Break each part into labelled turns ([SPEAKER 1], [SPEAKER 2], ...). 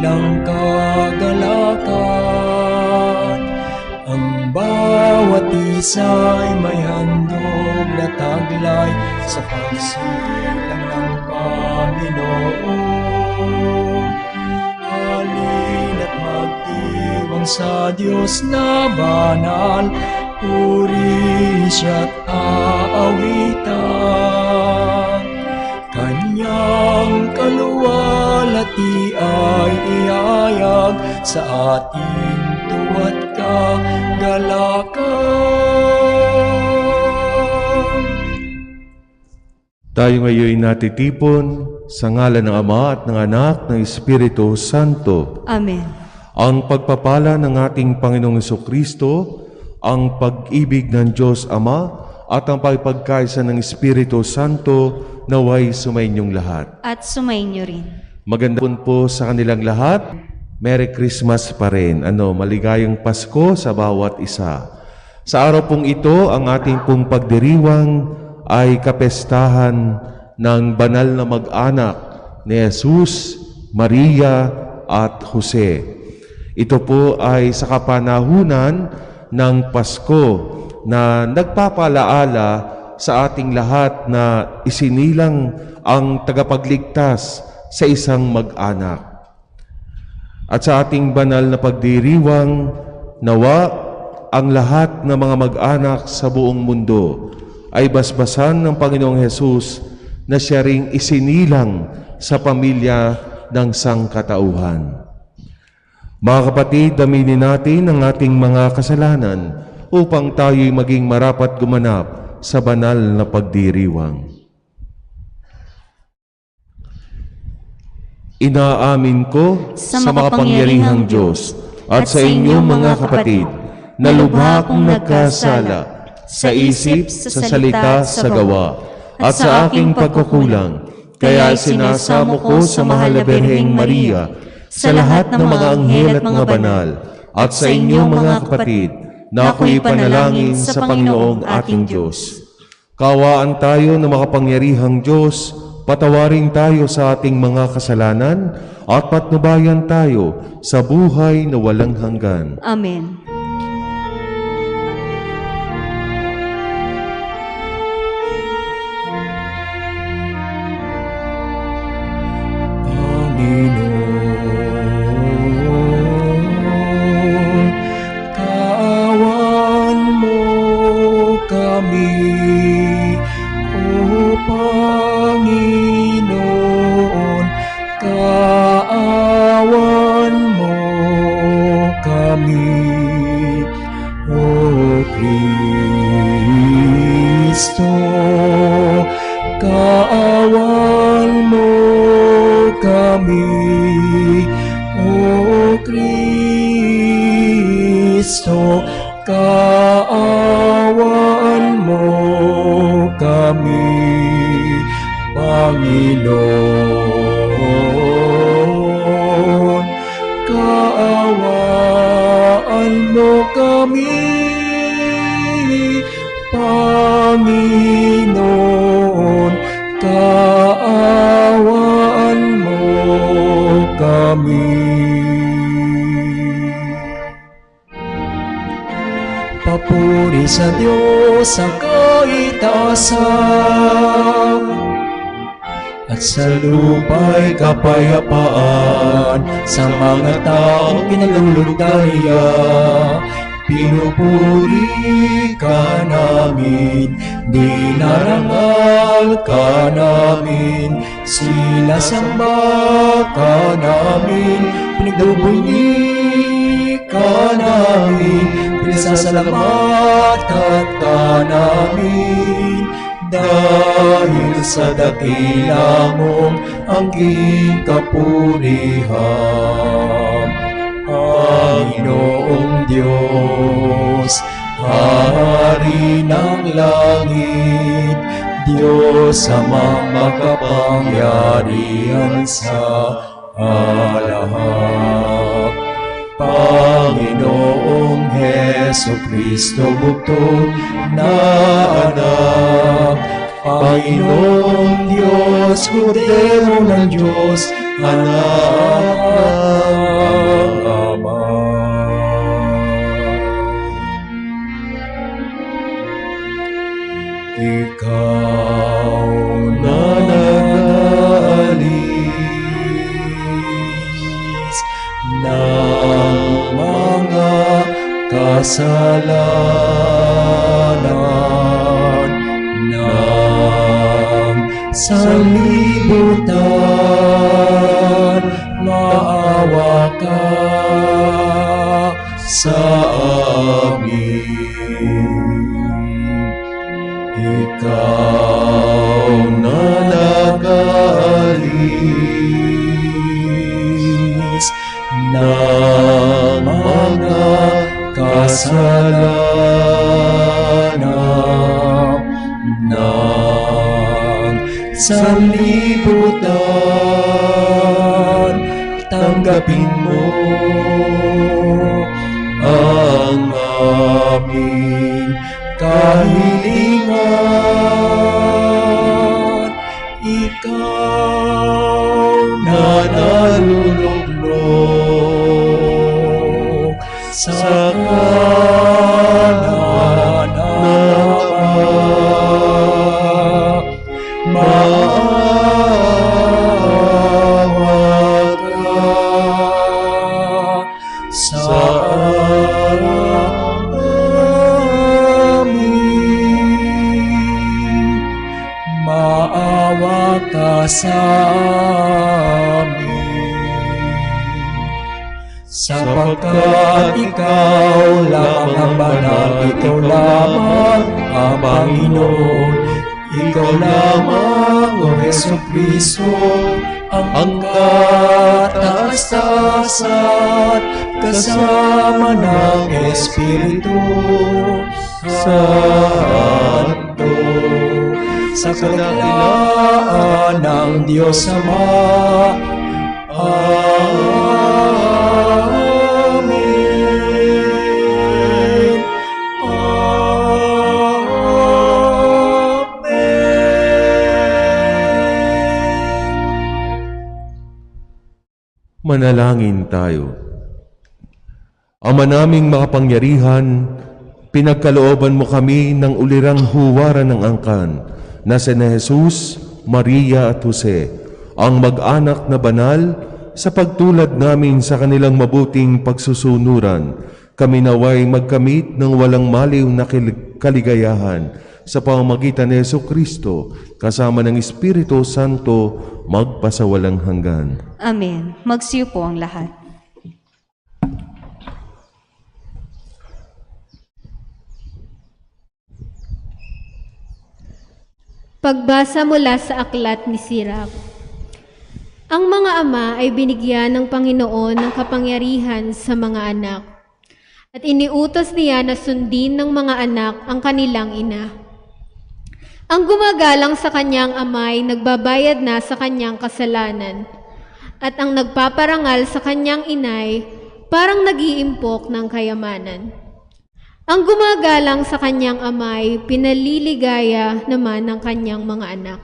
[SPEAKER 1] ng kagalakan. Ang bawat isa'y may handog na taglay sa pagsilang ng Panginoon. Halina't magdiwang sa Diyos na banal, purihin siya't aawitan. Kanyang kaluwalhati ay ihayag sa ating tuwa't kagalakan.
[SPEAKER 2] Tayo ngayon natitipon sa ngalan ng Ama at ng Anak ng Espiritu Santo.
[SPEAKER 3] Amen.
[SPEAKER 2] Ang pagpapala ng ating Panginoong Jesucristo, ang pag-ibig ng Diyos Ama, at ang pagpagkaisa ng Espiritu Santo naway sumainyong lahat.
[SPEAKER 3] At sumainyo rin.
[SPEAKER 2] Magandang po sa kanilang lahat. Merry Christmas pa rin. Maligayang Pasko sa bawat isa. Sa araw pong ito, ang ating pong pagdiriwang ay kapestahan ng banal na mag-anak ni Jesus, Maria at Jose. Ito po ay sa kapanahunan ng Pasko na nagpapalaala sa ating lahat na isinilang ang tagapagligtas sa isang mag-anak. At sa ating banal na pagdiriwang, nawa ang lahat ng mga mag-anak sa buong mundo ay basbasan ng Panginoong Hesus na siya ring isinilang sa pamilya ng sangkatauhan. Mga kapatid, aminin natin ang ating mga kasalanan upang tayo'y maging marapat gumanap sa banal na pagdiriwang. Inaamin ko sa makapangyarihang Diyos at sa inyong mga kapatid na lubha akong nagkasala sa isip, sa salita, sa gawa, at sa aking pagkukulang. Kaya sinasamo ko sa mahal na Birheng Maria, sa lahat ng mga anghel at mga banal, at sa inyong mga kapatid, na ako'y panalangin sa Panginoong ating Diyos. Kawaan tayo ng makapangyarihang Diyos, patawarin tayo sa ating mga kasalanan, at patnubayan tayo sa buhay na walang hanggan.
[SPEAKER 3] Amen.
[SPEAKER 1] Kaawan mo kami, O Kristo, kaawan mo kami, Panginoon, kaawaan mo kami, Panginoon, kaawaan mo kami. Papuri sa Diyos sa kaitaasan, at sa lupa'y kapayapaan sa mga taong pinalulugdaya. Pinupuri ka namin, dinarangal ka namin, sinasamba ka namin, pinagdubuli ka namin, pinasasalamatan ka namin. Dahil sa dakila mong angking kapurihan, Panginoong Diyos, Hari ng langit, Diyos amang makapangyarihan sa lahat. Panginoong Hesukristo, bugtong na anak, Panginoong Diyos, Kordero ng Diyos, anak ng Ama. Ikaw na nag-aalis ng mga kasalanan ng sanlibutan, maawa ka sa amin. Ikaw na nag-aalis ng mga kasalanan ng sanlibutan, tanggapin mo ang aming kahilingan. Ikaw na nalulublog sa kanan ng Ama, maawa ka sa amin. Maawa ka sa amin. Sapagkat ikaw lamang ang banal, ikaw lamang ang Panginoon, ikaw lamang, O Jesucristo, ang kataas-taasan, kasama ng Espiritu Santo, sa kadakilaan ng Diyos Ama. Amen.
[SPEAKER 2] Manalangin tayo. Ama naming makapangyarihan, pinagkalooban mo kami ng ulirang huwaran ng angkan na sina Jesus, Maria at Jose, ang mag-anak na banal, sa pagtulad namin sa kanilang mabuting pagsusunuran. Kami naway magkamit ng walang maliw na kaligayahan sa pamamagitan ni Jesucristo, kasama ng Espiritu Santo, magpasawalang hanggan.
[SPEAKER 3] Amen. Magsiyo po ang lahat.
[SPEAKER 4] Pagbasa mula sa aklat ni Sirach. Ang mga ama ay binigyan ng Panginoon ng kapangyarihan sa mga anak, at iniutos niya na sundin ng mga anak ang kanilang ina. Ang gumagalang sa kanyang ama ay nagbabayad na sa kanyang kasalanan, at ang nagpaparangal sa kanyang inay parang nag-iimpok ng kayamanan. Ang gumagalang sa kanyang ama ay pinaliligaya naman ng kanyang mga anak,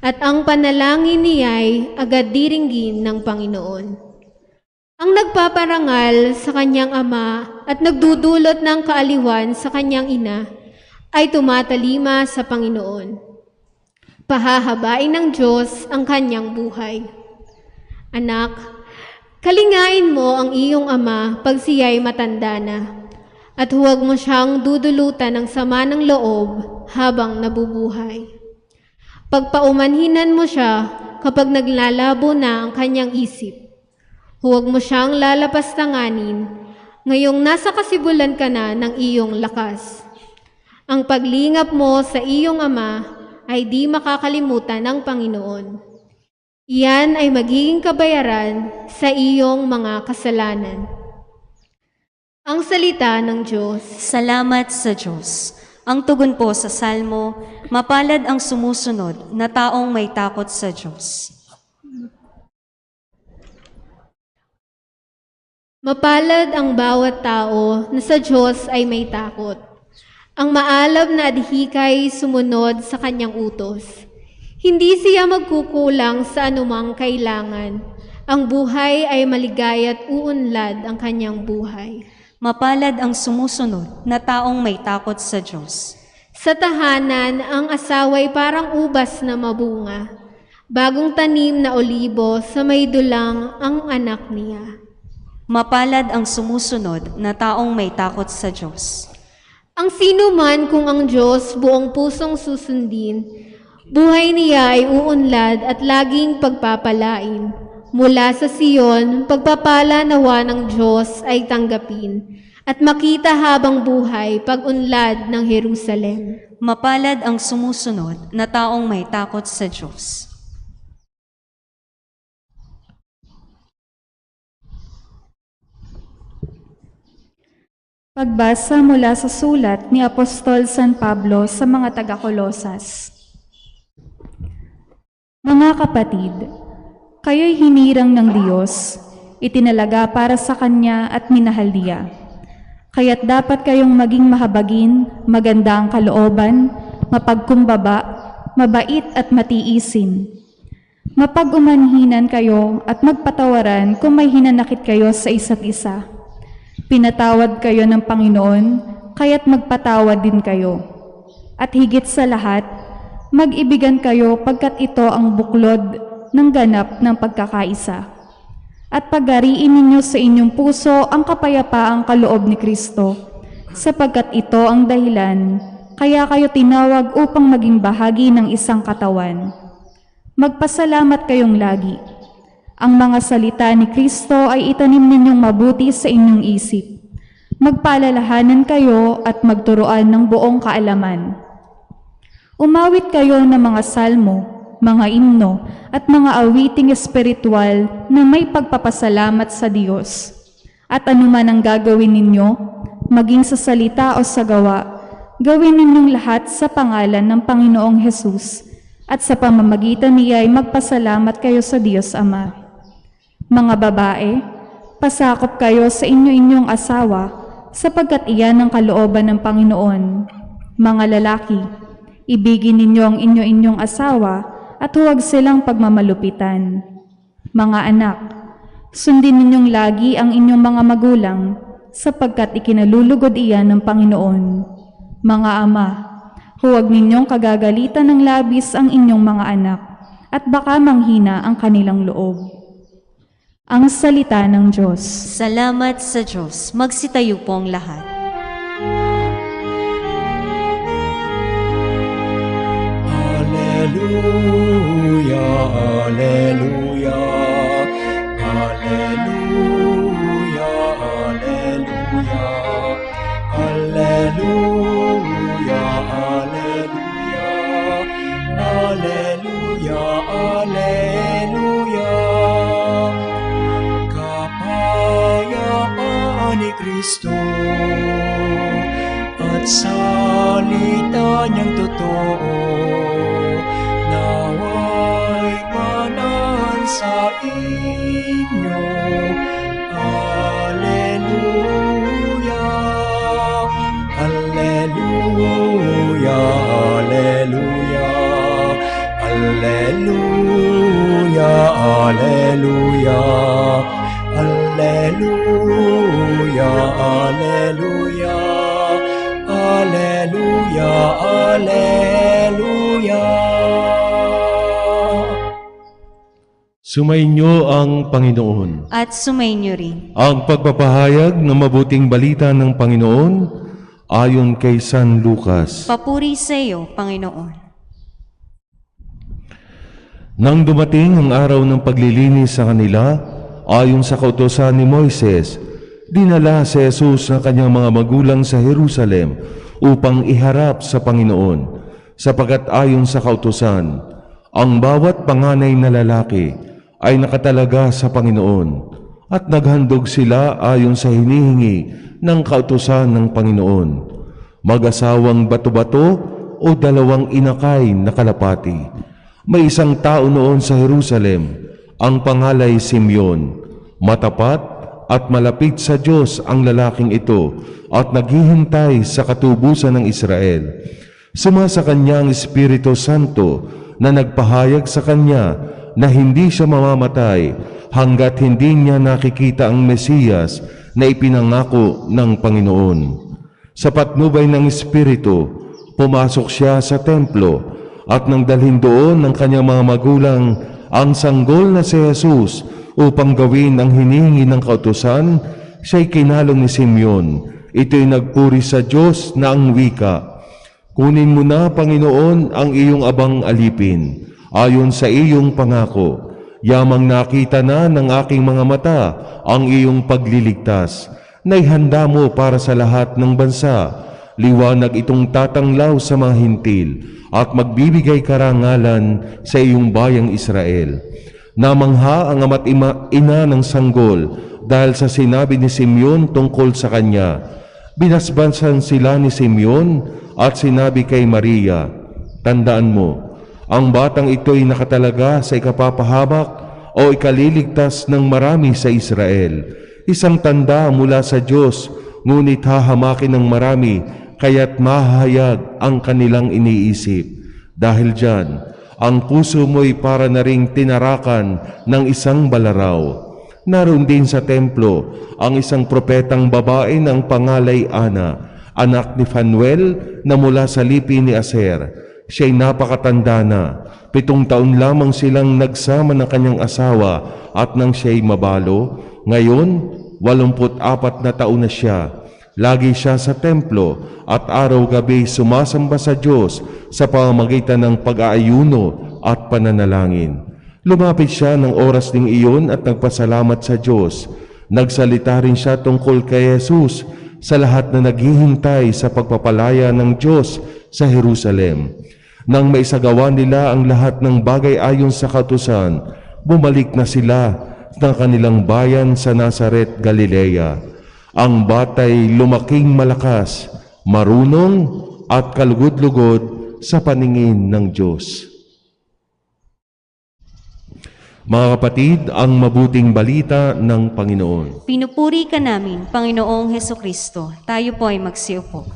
[SPEAKER 4] at ang panalangin niya ay agad diringgin ng Panginoon. Ang nagpaparangal sa kanyang ama at nagdudulot ng kaaliwan sa kanyang ina ay tumatalima sa Panginoon. Pahahabain ng Diyos ang kanyang buhay. Anak, kalingain mo ang iyong ama pag siya'y matanda na, at huwag mo siyang dudulutan ng sama ng loob habang nabubuhay. Pagpaumanhinan mo siya kapag naglalabo na ang kanyang isip. Huwag mo siyang lalapastanganin ngayong nasa kasibulan ka na ng iyong lakas. Ang paglingap mo sa iyong ama ay di makakalimutan ng Panginoon. Iyan ay magiging kabayaran sa iyong mga kasalanan. Ang salita ng Diyos.
[SPEAKER 3] Salamat sa Diyos. Ang tugon po sa Salmo, mapalad ang sumusunod na taong may takot sa Diyos.
[SPEAKER 4] Mapalad ang bawat tao na sa Diyos ay may takot. Ang maalab na adhikay sumunod sa kanyang utos. Hindi siya magkukulang sa anumang kailangan. Ang buhay ay maligaya at uunlad ang kanyang buhay.
[SPEAKER 3] Mapalad ang sumusunod na taong may takot sa Diyos.
[SPEAKER 4] Sa tahanan, ang asawa'y parang ubas na mabunga. Bagong tanim na olibo sa may dulang ang anak niya.
[SPEAKER 3] Mapalad ang sumusunod na taong may takot sa Diyos.
[SPEAKER 4] Ang sino man kung ang Diyos buong pusong susundin, buhay niya ay uunlad at laging pagpapalain. Mula sa Siyon, pagpapala nawa ng Diyos ay tanggapin at makita habang buhay pag-unlad ng Jerusalem.
[SPEAKER 3] Mapalad ang sumusunod na taong may takot sa Diyos.
[SPEAKER 5] Pagbasa mula sa sulat ni Apostol San Pablo sa mga taga-Kolosas. Mga kapatid, kayo'y hinirang ng Diyos, itinalaga para sa Kanya at minahal Niya. Kaya't dapat kayong maging mahabagin, maganda ang kalooban, mapagkumbaba, mabait at matiisin. Mapag-umanhinan kayo at magpatawaran kung may hinanakit kayo sa isa't isa. Pinatawad kayo ng Panginoon, kaya't magpatawad din kayo. At higit sa lahat, mag-ibigan kayo pagkat ito ang buklod ng ganap ng pagkakaisa. At pagariin ninyo sa inyong puso ang kapayapaang kaloob ni Kristo, sapagkat ito ang dahilan, kaya kayo tinawag upang maging bahagi ng isang katawan. Magpasalamat kayong lagi. Ang mga salita ni Kristo ay itanim ninyong mabuti sa inyong isip. Magpaalalahanan kayo at magturuan ng buong kaalaman. Umawit kayo ng mga salmo, mga himno, at mga awiting espiritual na may pagpapasalamat sa Diyos. At anuman ang gagawin ninyo, maging sa salita o sa gawa, gawin ninyong lahat sa pangalan ng Panginoong Hesus, at sa pamamagitan niya ay magpasalamat kayo sa Diyos Ama. Mga babae, pasakop kayo sa inyo-inyong asawa, sapagkat iyan ang kalooban ng Panginoon. Mga lalaki, ibigin ninyo ang inyo-inyong asawa, at huwag silang pagmamalupitan. Mga anak, sundin ninyong lagi ang inyong mga magulang, sapagkat ikinalulugod iyan ng Panginoon. Mga ama, huwag ninyong kagagalitan ng labis ang inyong mga anak, at baka manghina ang kanilang loob. Ang salita ng Diyos.
[SPEAKER 3] Salamat sa Diyos. Magsitayo po ang lahat.
[SPEAKER 1] Alleluia, alleluia, alleluia, alleluia, alleluia, alleluia, alleluia, alleluia. Kapayapaan ni Kristo at salita niyang totoo, naway manahan sa inyo. Alleluia, alleluia, alleluia, alleluia, alleluia, alleluia, alleluia, alleluia, alleluia.
[SPEAKER 2] Sumainyo ang Panginoon.
[SPEAKER 3] At sumainyo rin.
[SPEAKER 2] Ang pagpapahayag ng mabuting balita ng Panginoon ayon kay San Lucas.
[SPEAKER 3] Papuri sa iyo, Panginoon.
[SPEAKER 2] Nang dumating ang araw ng paglilinis sa kanila, ayon sa kautusan ni Moises, dinala si Jesus ng kanyang mga magulang sa Jerusalem upang iharap sa Panginoon, sapagkat ayon sa kautusan, ang bawat panganay na lalaki ay nakatalaga sa Panginoon, at naghandog sila ayon sa hinihingi ng kautusan ng Panginoon, mag-asawang bato-bato o dalawang inakay na kalapati. May isang tao noon sa Jerusalem, ang pangalay Simeon. Matapat at malapit sa Diyos ang lalaking ito at naghihintay sa katubusan ng Israel. Sumasa kanya ang Espiritu Santo na nagpahayag sa kanya na hindi siya mamamatay hanggat hindi niya nakikita ang Mesiyas na ipinangako ng Panginoon. Sa patnubay ng Espiritu, pumasok siya sa templo at nang dalhin doon ng kanyang mga magulang ang sanggol na si Jesus upang gawin ang hinihingi ng kautusan, siya'y kinalong ni Simeon. Ito'y nagpuri sa Diyos na ang wika, "Kunin mo na, Panginoon, ang iyong abang alipin, ayon sa iyong pangako. Yamang nakita na ng aking mga mata ang iyong pagliligtas, na ihanda mo para sa lahat ng bansa. Liwanag itong tatanglaw sa mga hintil at magbibigay karangalan sa iyong bayang Israel." Namangha ang ama't ina ng sanggol dahil sa sinabi ni Simeon tungkol sa kanya. Binasbansan sila ni Simeon at sinabi kay Maria, "Tandaan mo, ang batang ito'y nakatalaga sa ikapapahamak o ikaliligtas ng marami sa Israel. Isang tanda mula sa Diyos, ngunit hahamakin ng marami, kaya't mahahayag ang kanilang iniisip. Dahil dyan, ang puso mo'y para na ring tinarakan ng isang balaraw." Naroon din sa templo ang isang propetang babae ng pangalay Ana, anak ni Fanuel na mula sa lipi ni Aser. Siya'y napakatanda na. 7 taon lamang silang nagsama ng kanyang asawa at nang siya'y mabalo. Ngayon, 84 na taon na siya. Lagi siya sa templo at araw-gabi sumasamba sa Diyos sa pamamagitan ng pag-aayuno at pananalangin. Lumapit siya ng oras ding iyon at nagpasalamat sa Diyos. Nagsalita rin siya tungkol kay Jesus sa lahat na naghihintay sa pagpapalaya ng Diyos sa Jerusalem. Nang maisagawa nila ang lahat ng bagay ayon sa kautusan, bumalik na sila ng kanilang bayan sa Nazaret, Galilea. Ang batay lumaking malakas, marunong at kalugod-lugod sa paningin ng Diyos. Mga kapatid, ang mabuting balita ng Panginoon.
[SPEAKER 3] Pinupuri ka namin, Panginoong Hesukristo. Tayo po ay magsiupo.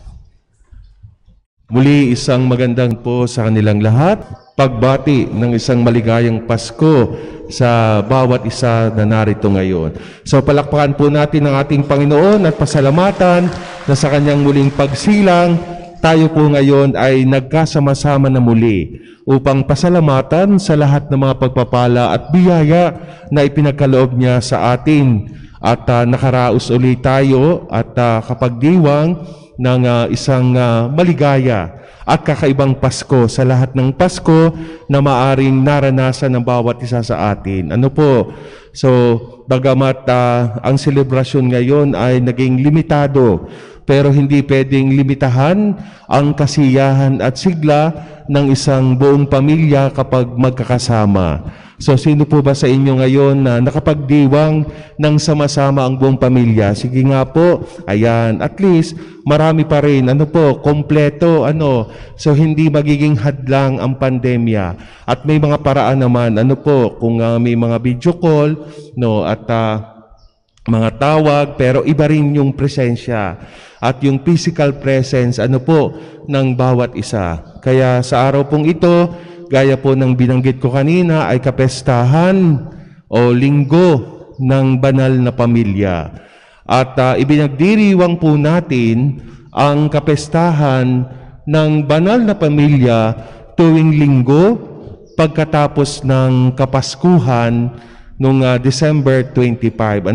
[SPEAKER 2] Muli isang magandang po sa kanilang lahat. Pagbati ng isang maligayang Pasko sa bawat isa na narito ngayon. So palakpakan po natin ang ating Panginoon at pasalamatan na sa kanyang muling pagsilang, tayo po ngayon ay nagkasama-sama na muli upang pasalamatan sa lahat ng mga pagpapala at biyaya na ipinagkaloob niya sa atin. At nakaraos ulit tayo at kapagdiwang ng isang maligaya at kakaibang Pasko sa lahat ng Pasko na maaring naranasan ng bawat isa sa atin. Ano po? So, bagamat ang selebrasyon ngayon ay naging limitado, pero hindi pwedeng limitahan ang kasiyahan at sigla ng isang buong pamilya kapag magkakasama. So, sino po ba sa inyo ngayon na nakapagdiwang ng sama-sama ang buong pamilya? Sige nga po, ayan, at least marami pa rin, kompleto, So, hindi magiging hadlang ang pandemya. At may mga paraan naman, kung may mga video call, at mga tawag, pero iba rin yung presensya at yung physical presence, ng bawat isa. Kaya sa araw pong ito, gaya po ng binanggit ko kanina, ay kapestahan o linggo ng banal na pamilya. At ibinagdiriwang po natin ang kapestahan ng banal na pamilya tuwing linggo pagkatapos ng Kapaskuhan noong December 25.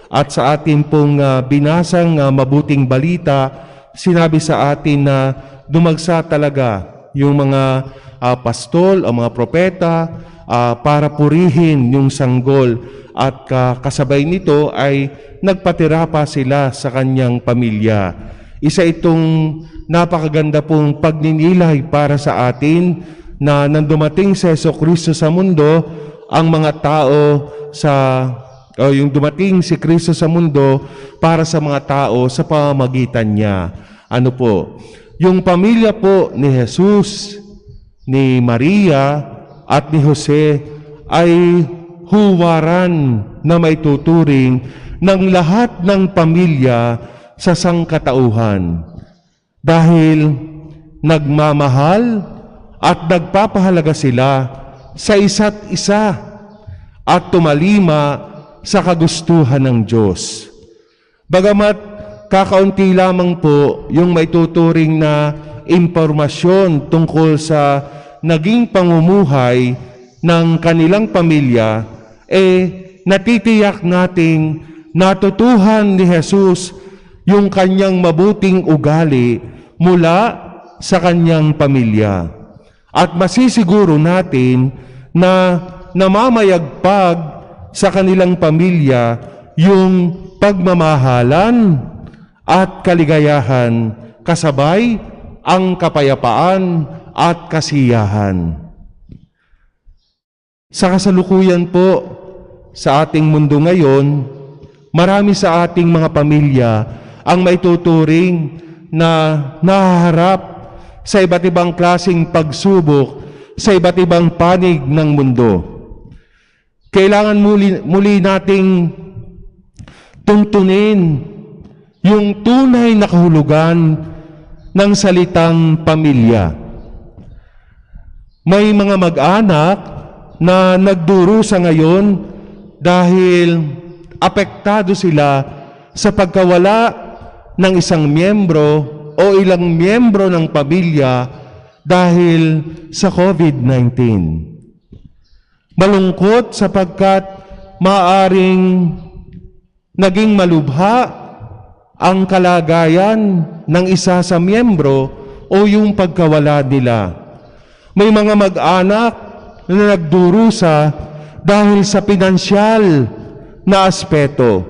[SPEAKER 2] At sa atin pong binasang mabuting balita, sinabi sa atin na dumagsa talaga yung mga pastol o mga propeta para purihin yung sanggol at kasabay nito ay nagpatira pa sila sa kanyang pamilya. Isa itong napakaganda pong pagninilay para sa atin na nang dumating si Jesucristo sa mundo, ang mga tao yung dumating si Kristo sa mundo para sa mga tao sa pamamagitan niya. Yung pamilya po ni Jesus, ni Maria at ni Jose ay huwaran na may tuturing ng lahat ng pamilya sa sangkatauhan. Dahil nagmamahal at nagpapahalaga sila sa isa't isa at tumalima sa kagustuhan ng Diyos. Bagamat kakaunti lamang po yung maituturing na impormasyon tungkol sa naging pamumuhay ng kanilang pamilya, natitiyak nating natutuhan ni Jesus yung kanyang mabuting ugali mula sa kanyang pamilya. At masisiguro natin na namamayagpag sa kanilang pamilya yung pagmamahalan at kaligayahan kasabay ang kapayapaan at kasiyahan. Sa kasalukuyan po sa ating mundo ngayon, marami sa ating mga pamilya ang maituturing na nahaharap sa iba't ibang klaseng pagsubok sa iba't ibang panig ng mundo. Kailangan muli nating tuntunin yung tunay na kahulugan ng salitang pamilya. May mga mag-anak na nagdurusa ngayon dahil apektado sila sa pagkawala ng isang miyembro o ilang miyembro ng pamilya dahil sa COVID-19. Malungkot sapagkat maaaring naging malubha ang kalagayan ng isa sa miyembro o yung pagkawala nila. May mga mag-anak na nagdurusa dahil sa pinansyal na aspeto,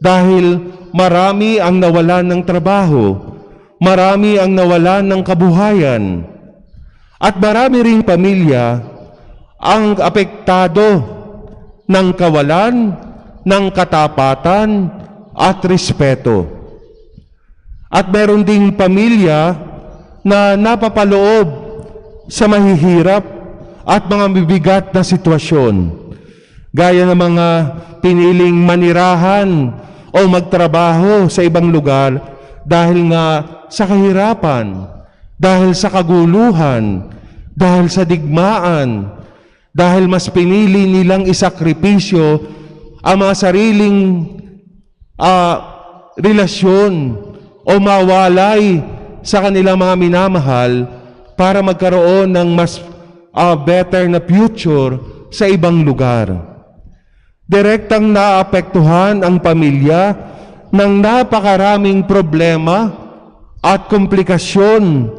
[SPEAKER 2] dahil marami ang nawalan ng trabaho, marami ang nawalan ng kabuhayan, at marami ring pamilya ang apektado ng kawalan ng katapatan at respeto. At meron ding pamilya na napapaloob sa mahihirap at mga bibigat na sitwasyon, gaya ng mga piniling manirahan o magtrabaho sa ibang lugar dahil nga sa kahirapan, dahil sa kaguluhan, dahil sa digmaan, dahil mas pinili nilang isakripisyo ang mga sariling relasyon o mawalay sa kanilang mga minamahal para magkaroon ng mas better na future sa ibang lugar. Direktang naapektuhan ang pamilya ng napakaraming problema at komplikasyon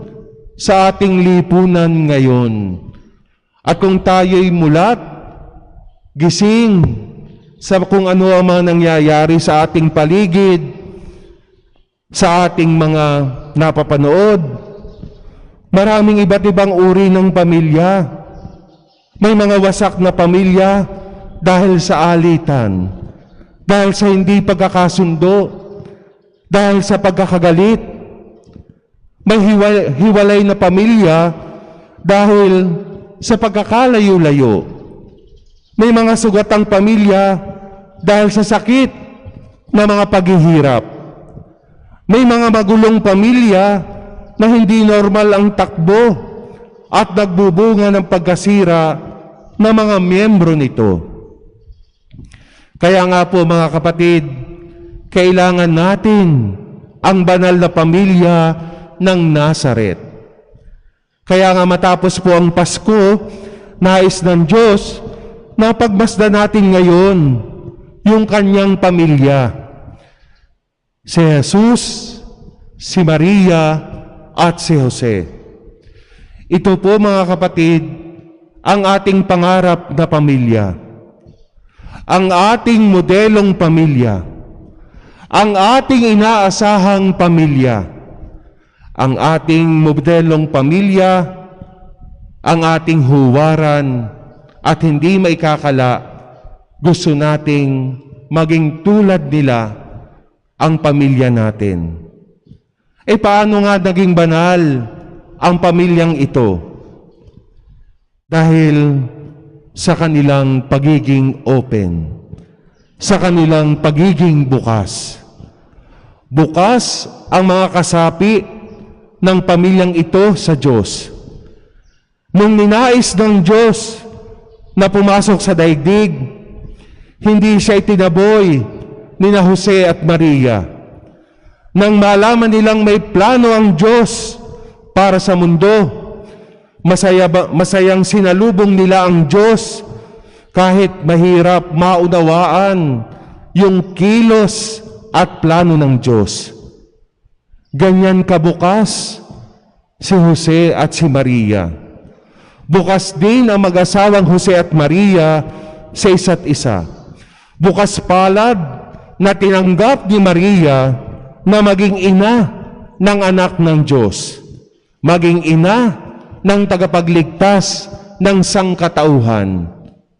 [SPEAKER 2] sa ating lipunan ngayon. At kung tayo'y mulat, gising sa kung ano ang mga nangyayari sa ating paligid, sa ating mga napapanood, maraming iba't ibang uri ng pamilya. May mga wasak na pamilya dahil sa alitan, dahil sa hindi pagkakasundo, dahil sa pagkakagalit. May hiwalay na pamilya dahil sa pagkakalayo-layo. May mga sugatang pamilya dahil sa sakit na mga paghihirap. May mga magulong pamilya na hindi normal ang takbo at nagbubunga ng pagkasira ng mga miyembro nito. Kaya nga po mga kapatid, kailangan natin ang banal na pamilya ng Nazaret. Kaya nga matapos po ang Pasko, nais ng Diyos na pagmasdan natin ngayon yung kanyang pamilya. Si Jesus, si Maria, at si Jose. Ito po mga kapatid, ang ating pangarap na pamilya. Ang ating modelong pamilya. Ang ating inaasahang pamilya. Ang ating modelong pamilya, ang ating huwaran, at hindi maikakala, gusto nating maging tulad nila ang pamilya natin. Paano nga naging banal ang pamilyang ito? Dahil sa kanilang pagiging open, sa kanilang pagiging bukas. Bukas ang mga kasapi ng pamilyang ito sa Diyos. Nung ninais ng Diyos na pumasok sa daigdig, hindi siya itinaboy ni na Jose at Maria. Nang malaman nilang may plano ang Diyos para sa mundo, masayang sinalubong nila ang Diyos kahit mahirap maunawaan yung kilos at plano ng Diyos. Ganyan kabukas si Jose at si Maria. Bukas din ang mag-asawang Jose at Maria sa isa't isa. Bukas palad na tinanggap ni Maria na maging ina ng anak ng Diyos, maging ina ng tagapagligtas ng sangkatauhan,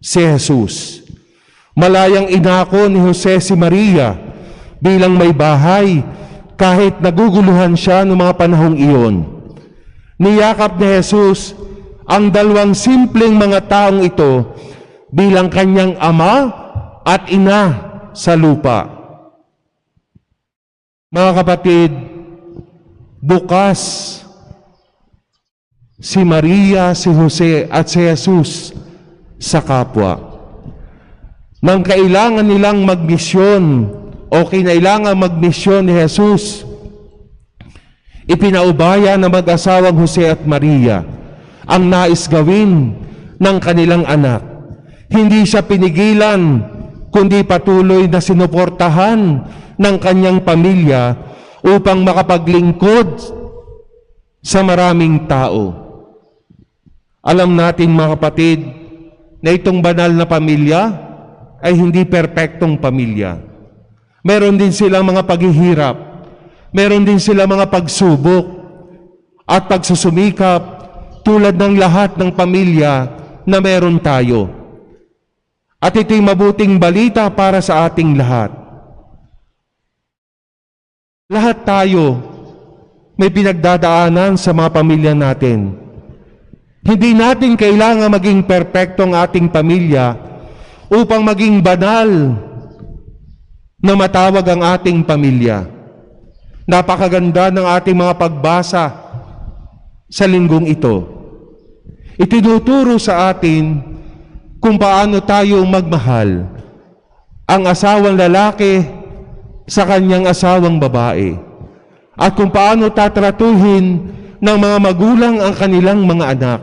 [SPEAKER 2] si Jesus. Malayang inako ni Jose si Maria bilang may bahay kahit naguguluhan siya noong mga panahong iyon. Niyakap ni Jesus ang dalawang simpleng mga taong ito bilang kanyang ama at ina sa lupa. Mga kapatid, bukas si Maria, si Jose at si Jesus sa kapwa. Nang kailangan nilang magmisyon o kinailangan magmisyon ni Jesus, ipinaubaya ng mag-asawang Jose at Maria ang nais gawin ng kanilang anak. Hindi siya pinigilan, kundi patuloy na sinuportahan ng kanyang pamilya upang makapaglingkod sa maraming tao. Alam natin mga kapatid, na itong banal na pamilya ay hindi perpektong pamilya. Meron din silang mga paghihirap, meron din silang mga pagsubok at pagsusumikap tulad ng lahat ng pamilya na meron tayo. At ito'y mabuting balita para sa ating lahat. Lahat tayo may pinagdadaanan sa mga pamilya natin. Hindi natin kailangan maging perpekto ang ating pamilya upang maging banal na matawag ang ating pamilya. Napakaganda ng ating mga pagbasa sa linggong ito. Itinuturo sa atin kung paano tayo magmahal ang asawang lalaki sa kanyang asawang babae at kung paano tatratuhin ng mga magulang ang kanilang mga anak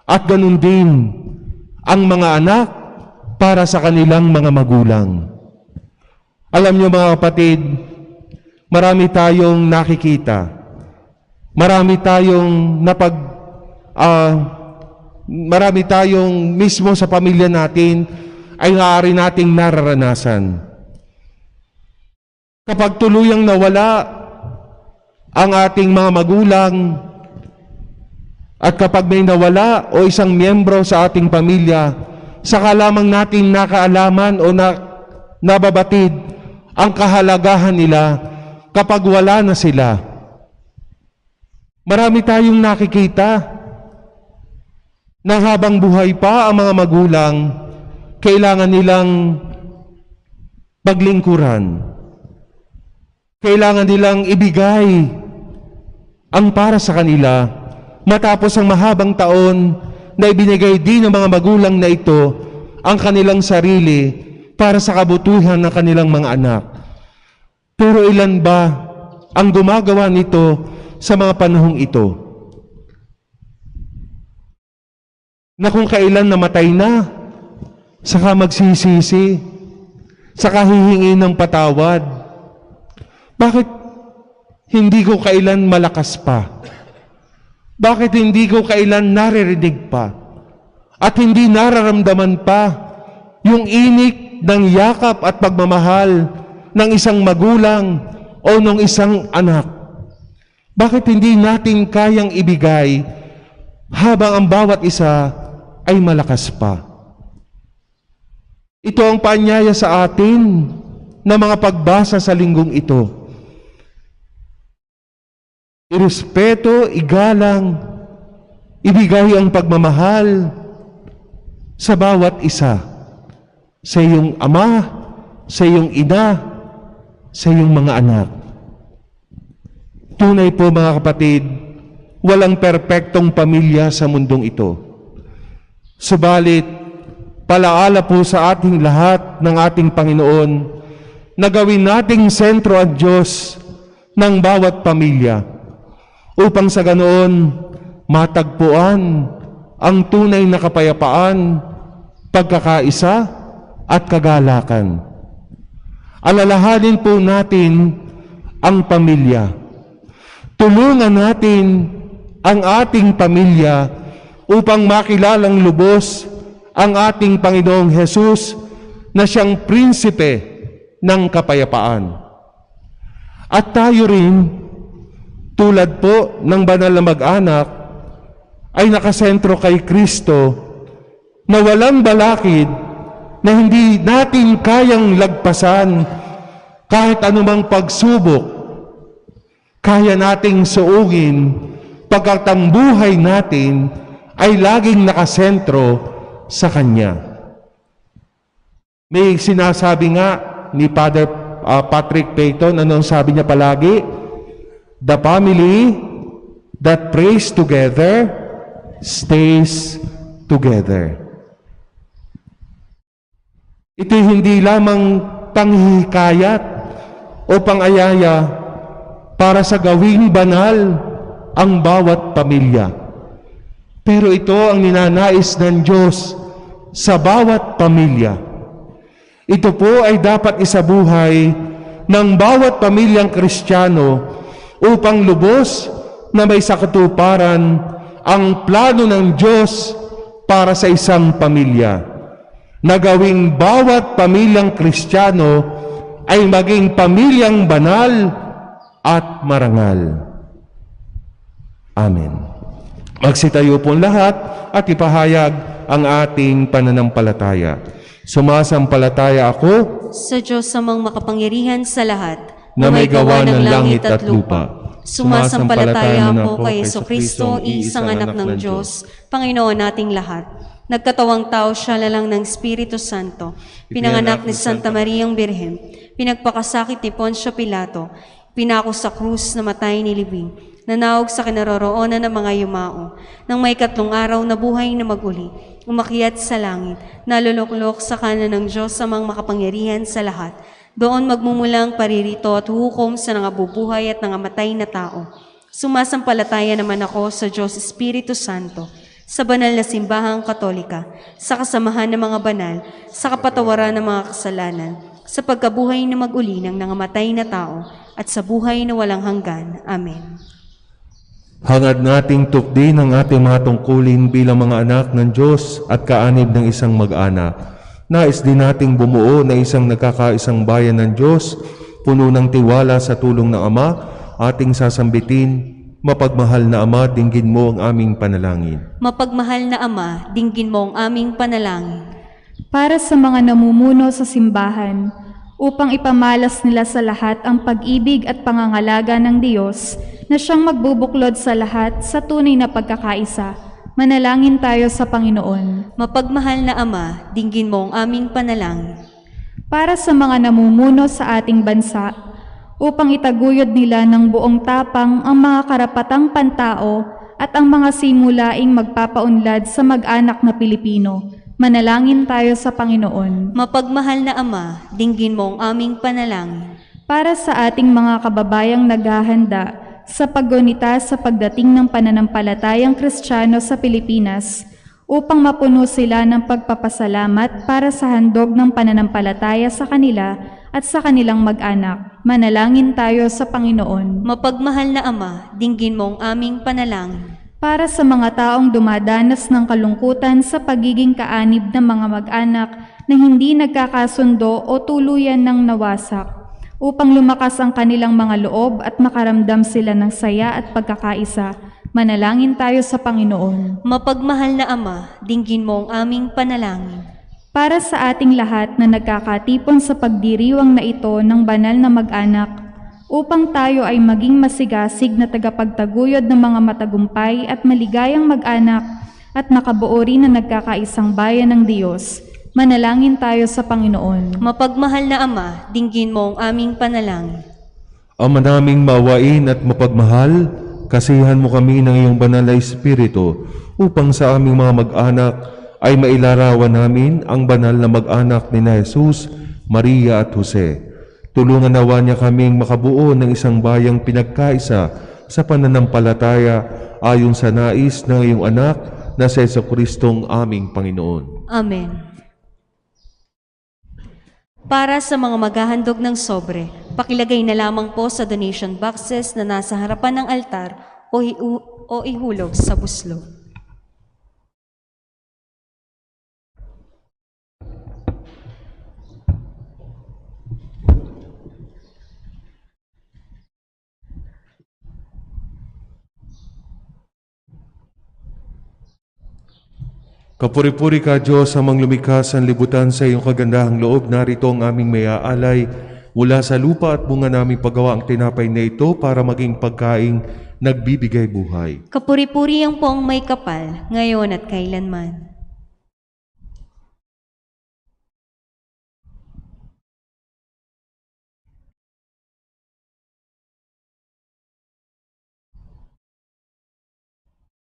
[SPEAKER 2] at ganun din ang mga anak para sa kanilang mga magulang. Alam niyo mga kapatid, marami tayong nakikita, marami tayong mismo sa pamilya natin ay maaari nating nararanasan. Kapag tuluyang nawala ang ating mga magulang at kapag may nawala o isang miyembro sa ating pamilya, saka lamang natin nakaalaman o nababatid ang kahalagahan nila kapag wala na sila. Marami tayong nakikita na habang buhay pa ang mga magulang, kailangan nilang paglingkuran. Kailangan nilang ibigay ang para sa kanila matapos ang mahabang taon na ibinigay din ng mga magulang na ito ang kanilang sarili para sa kabutuhan ng kanilang mga anak. Pero ilan ba ang gumagawa nito sa mga panahong ito? Na kung kailan namatay na, saka magsisisi, saka hihingi ng patawad. Bakit hindi ko kailan malakas pa? Bakit hindi ko kailan naririnig pa? At hindi nararamdaman pa yung inik ng yakap at pagmamahal ng isang magulang o ng isang anak? Bakit hindi natin kayang ibigay habang ang bawat isa ay malakas pa? Ito ang paanyaya sa atin na mga pagbasa sa linggong ito. Irespeto, igalang, ibigay ang pagmamahal sa bawat isa. Sa iyong ama, sa iyong ina, sa iyong mga anak. Tunay po mga kapatid, walang perpektong pamilya sa mundong ito. Subalit, palaala po sa ating lahat ng ating Panginoon na gawin nating sentro at Diyos ng bawat pamilya upang sa ganoon matagpuan ang tunay na kapayapaan, pagkakaisa at kagalakan. Alalahanin po natin ang pamilya. Tulungan natin ang ating pamilya upang makilalang lubos ang ating Panginoong Hesus na siyang prinsipe ng kapayapaan. At tayo rin, tulad po ng banal na mag-anak, ay nakasentro kay Kristo na walang balakid na hindi natin kayang lagpasan kahit anumang pagsubok. Kaya nating suugin pagkat ang buhay natin ay laging nakasentro sa Kanya. May sinasabi nga ni Father Patrick Peyton, anong sabi niya palagi? The family that prays together stays together. Ito'y hindi lamang panghihikayat o pangayaya para sa gawing banal ang bawat pamilya. Pero ito ang ninanais ng Diyos sa bawat pamilya. Ito po ay dapat isabuhay ng bawat pamilyang Kristiyano upang lubos na may sakatuparan ang plano ng Diyos para sa isang pamilya. Na gawing bawat pamilyang Kristiyano ay maging pamilyang banal at marangal. Amen. Magsitayo po lahat at ipahayag ang ating pananampalataya. Sumasampalataya ako
[SPEAKER 3] Sa Diyos amang makapangyarihan sa lahat,
[SPEAKER 2] na may gawa ng langit at lupa.
[SPEAKER 3] Sumasampalataya ako kay Jesucristo, iisang anak ng Diyos, Panginoon nating lahat. Nagkatawang tao siya lalang ng Espiritu Santo, pinanganak ni Santa Mariang Birhen, pinagpakasakit ni Poncio Pilato, pinako sa krus na matay ni Libing, nanawag sa kinaroroonan ng mga yumao, nang may 3 araw na buhay na maguli, umakyat sa langit, naluluklok sa kanan ng Diyos amang makapangyarihan sa lahat. Doon magmumulang paririto at hukom sa nangabubuhay at nangamatay na tao. Sumasampalataya naman ako sa Diyos Espiritu Santo, sa banal na simbahang katolika, sa kasamahan ng mga banal, sa kapatawaran ng mga kasalanan, sa pagkabuhay na maguli ng nangamatay na tao, at sa buhay na walang hanggan. Amen.
[SPEAKER 2] Hangad nating tukdin ang ating mga tungkulin bilang mga anak ng Diyos at kaanib ng isang mag-anak. Nais din nating bumuo na isang nagkakaisang bayan ng Diyos, puno ng tiwala sa tulong ng Ama, ating sasambitin. Mapagmahal na Ama, dinggin mo ang aming panalangin.
[SPEAKER 3] Mapagmahal na Ama, dinggin mo ang aming panalangin.
[SPEAKER 5] Para sa mga namumuno sa simbahan, upang ipamalas nila sa lahat ang pag-ibig at pangangalaga ng Diyos na siyang magbubuklod sa lahat sa tunay na pagkakaisa. Manalangin tayo sa Panginoon.
[SPEAKER 3] Mapagmahal na Ama, dinggin mo ang aming panalangin.
[SPEAKER 5] Para sa mga namumuno sa ating bansa, upang itaguyod nila ng buong tapang ang mga karapatang pantao at ang mga simulaing magpapaunlad sa mag-anak na Pilipino. Manalangin tayo sa Panginoon.
[SPEAKER 3] Mapagmahal na Ama, dinggin mo ang aming panalangin.
[SPEAKER 5] Para sa ating mga kababayang naghahanda sa paggunita sa pagdating ng pananampalatayang Kristiyano sa Pilipinas, upang mapuno sila ng pagpapasalamat para sa handog ng pananampalataya sa kanila at sa kanilang mag-anak. Manalangin tayo sa Panginoon.
[SPEAKER 3] Mapagmahal na Ama, dinggin mo ang aming panalangin.
[SPEAKER 5] Para sa mga taong dumadanas ng kalungkutan sa pagiging kaanib ng mga mag-anak na hindi nagkakasundo o tuluyan ng nawasak, upang lumakas ang kanilang mga loob at makaramdam sila ng saya at pagkakaisa, manalangin tayo sa Panginoon.
[SPEAKER 3] Mapagmahal na Ama, dinggin mo ang aming panalangin.
[SPEAKER 5] Para sa ating lahat na nagkakatipon sa pagdiriwang na ito ng banal na mag-anak, upang tayo ay maging masigasig na tagapagtaguyod ng mga matagumpay at maligayang mag-anak at makabuo rin na nagkakaisang bayan ng Diyos, manalangin tayo sa Panginoon.
[SPEAKER 3] Mapagmahal na Ama, dinggin mo ang aming panalangin.
[SPEAKER 2] Ama naming mawain at mapagmahal, kasihan mo kami ng iyong banal na Espiritu upang sa aming mga mag-anak ay mailarawan namin ang banal na mag-anak ni Jesus, Maria at Jose. Tulungan nawa niya kaming makabuo ng isang bayang pinagkaisa sa pananampalataya ayon sa nais ng iyong anak na si Jesucristong aming Panginoon.
[SPEAKER 3] Amen. Para sa mga maghahandog ng sobre, pakilagay na lamang po sa donation boxes na nasa harapan ng altar o ihulog sa buslo.
[SPEAKER 2] Kapuri-puri ka, Diyos, amang lumikha sa libutan sa iyong kagandahang loob. Narito ang aming may-aalay mula sa lupa at bunga naming paggawa ang tinapay na ito para maging pagkaing nagbibigay buhay.
[SPEAKER 3] Kapuri-puri ang poong may kapal, ngayon at kailanman.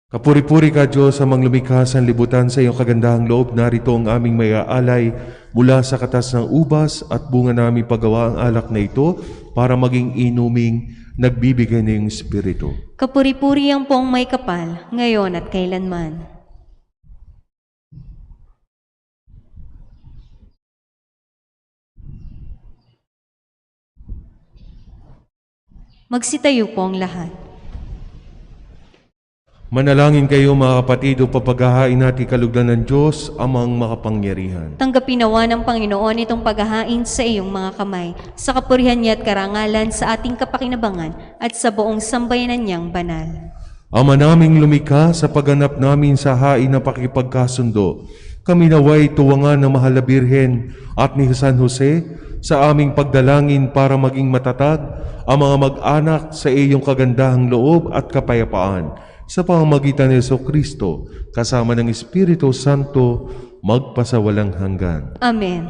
[SPEAKER 2] Kapuri-puri ka, Diyos, amang lumikha sa libutan sa iyong kagandahang loob. Narito ang aming may-aalay mula sa katas ng ubas at bunga naming paggawa ang alak na ito para maging inuming nagbibigay na iyong Espiritu.
[SPEAKER 3] Kapuri-puri ang poong may kapal, ngayon at kailanman. Magsitayo po ang lahat.
[SPEAKER 2] Manalangin kayo, mga kapatid, o papaghahain natin kalugdan ng Diyos, amang makapangyarihan.
[SPEAKER 3] Tanggapin nawa ng Panginoon itong paghahain sa iyong mga kamay, sa kapurihan niya at karangalan sa ating kapakinabangan at sa buong sambayanan niyang banal.
[SPEAKER 2] Ama naming lumikha, sa pagganap namin sa hain na pakipagkasundo, kami naway tuwangan ng Mahal na Birhen at ni San Jose sa aming pagdalangin para maging matatag ang mga mag-anak sa iyong kagandahang loob at kapayapaan. Sa pamamagitan ni Jesucristo, kasama ng Espiritu Santo, magpasawalang hanggan.
[SPEAKER 3] Amen.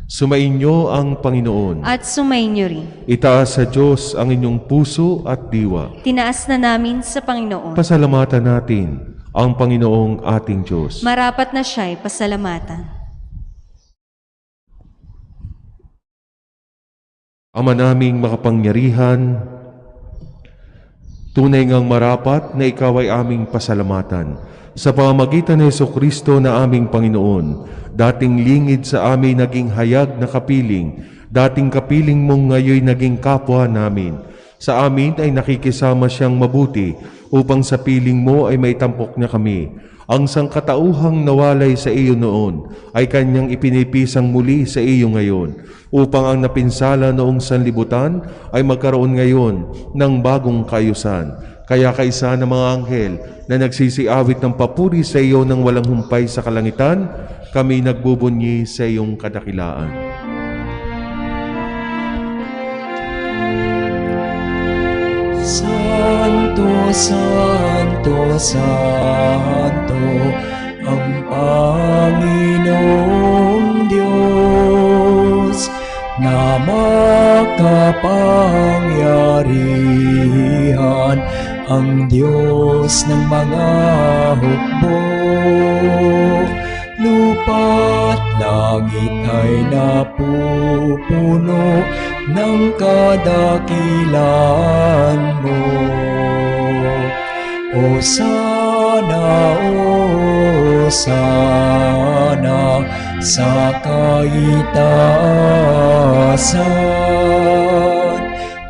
[SPEAKER 2] Sumainyo ang Panginoon.
[SPEAKER 3] At sumainyo rin.
[SPEAKER 2] Itaas sa Diyos ang inyong puso at diwa.
[SPEAKER 3] Tinaas na namin sa Panginoon.
[SPEAKER 2] Pasalamatan natin ang Panginoong ating Diyos.
[SPEAKER 3] Marapat na siya'y pasalamatan.
[SPEAKER 2] Ama naming makapangyarihan, tunay ngang marapat na ikaw ay aming pasalamatan sa pamamagitan ni Jesucristo na aming Panginoon. Dating lingid sa amin naging hayag na kapiling, dating kapiling mong ngayon naging kapwa namin. Sa amin ay nakikisama siyang mabuti upang sa piling mo ay maitampok niya kami. Ang sangkatauhang nawalay sa iyo noon ay kanyang ipinipisang muli sa iyo ngayon, upang ang napinsala noong sanlibutan ay magkaroon ngayon ng bagong kaayusan. Kaya kaisa ng mga anghel na nagsisiawit ng papuri sa iyo ng walang humpay sa kalangitan, kami nagbubunyi sa iyong kadakilaan.
[SPEAKER 1] Santo, Santo, Santo, ang Panginoong Diyos, na makapangyarihan, ang Diyos ng mga hukbo. Lupa't langit ay napupuno ng kadakilan mo. Hosana, Hosana sa kaitaasan.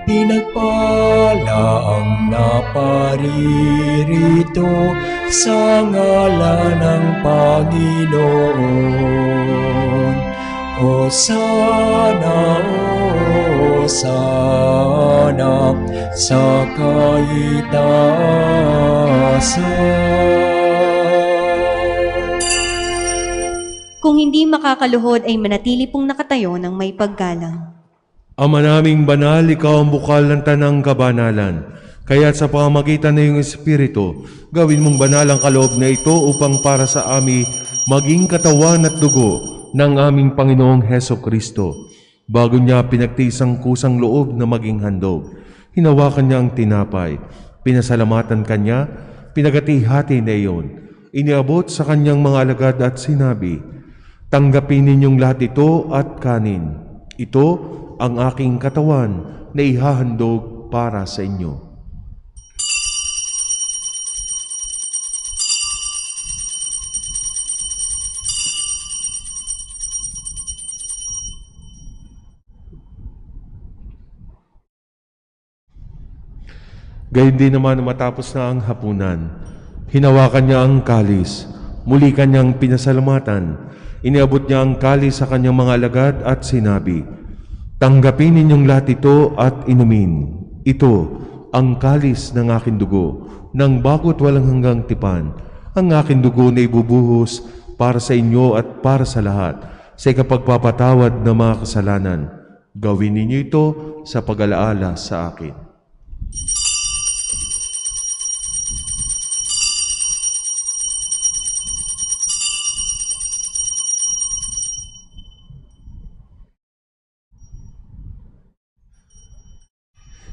[SPEAKER 1] Pinagpala ang naparirito sa ngalan ng Panginoon. Hosana, Hosana sa kaitaasan.
[SPEAKER 3] Kung hindi makakaluhod ay manatili pong nakatayo ng may paggalang.
[SPEAKER 2] Ama naming banal, ikaw ang bukal ng tanang kabanalan. Kaya sa pamamagitan ng iyong Espiritu, gawin mong banal ang kaloob na ito upang para sa amin maging katawan at dugo ng aming Panginoong Hesukristo. Bago niya pinagtiisang kusang loob na maging handog, hinawakan niya ang tinapay, pinasalamatan kanya, pinagati-hati na iyon, iniabot sa kanyang mga alagad at sinabi, "Tanggapin ninyong lahat ito at kanin. Ito ang aking katawan na ihahandog para sa inyo." Gayon din naman matapos na ang hapunan, hinawakan niya ang kalis, muli kanyang pinasalamatan, iniabot niya ang kalis sa kanyang mga alagad at sinabi, "Tanggapin ninyong lahat ito at inumin. Ito ang kalis ng aking dugo, ng bago't walang hanggang tipan, ang aking dugo na ibubuhos para sa inyo at para sa lahat, sa ikapagpapatawad ng mga kasalanan. Gawin ninyo ito sa pag-alaala sa akin."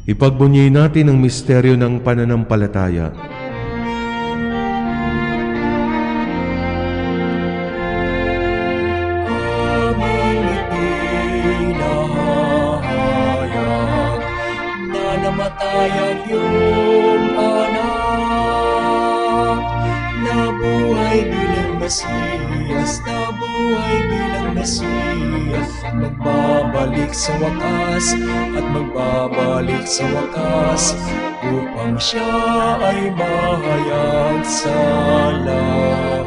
[SPEAKER 2] Ipagbunyi natin ang misteryo ng pananampalataya.
[SPEAKER 1] Aming ipinahayag na namatay ang iyong anak, nabuhay bilang Mesiyas, nabuhay bilang Mesiyas, magbabalik sa wakas at magbabalik sa wakas upang siya ay mahayag sa lahat.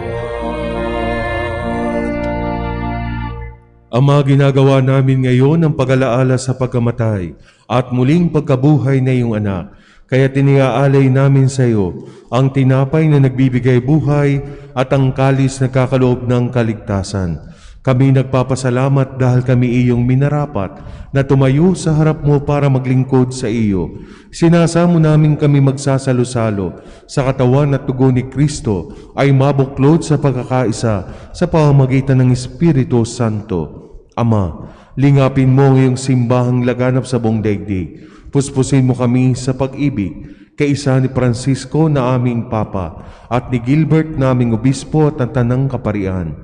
[SPEAKER 2] Ama, ginagawa namin ngayon ang pag-alaala sa pagkamatay at muling pagkabuhay na iyong anak. Kaya tiniaalay namin sa iyo ang tinapay na nagbibigay buhay at ang kalis na kakaloob ng kaligtasan. Kami nagpapasalamat dahil kami iyong minarapat na tumayo sa harap mo para maglingkod sa iyo. Sinasamo namin kami magsasalo-salo sa katawan at dugo ni Kristo ay mabuklod sa pagkakaisa sa pamamagitan ng Espiritu Santo. Ama, lingapin mo ang iyong simbahang laganap sa buong daigdig. Puspusin mo kami sa pag-ibig, kaisa ni Francisco na aming Papa at ni Gilbert na aming Obispo at ang Tanang Kaparian.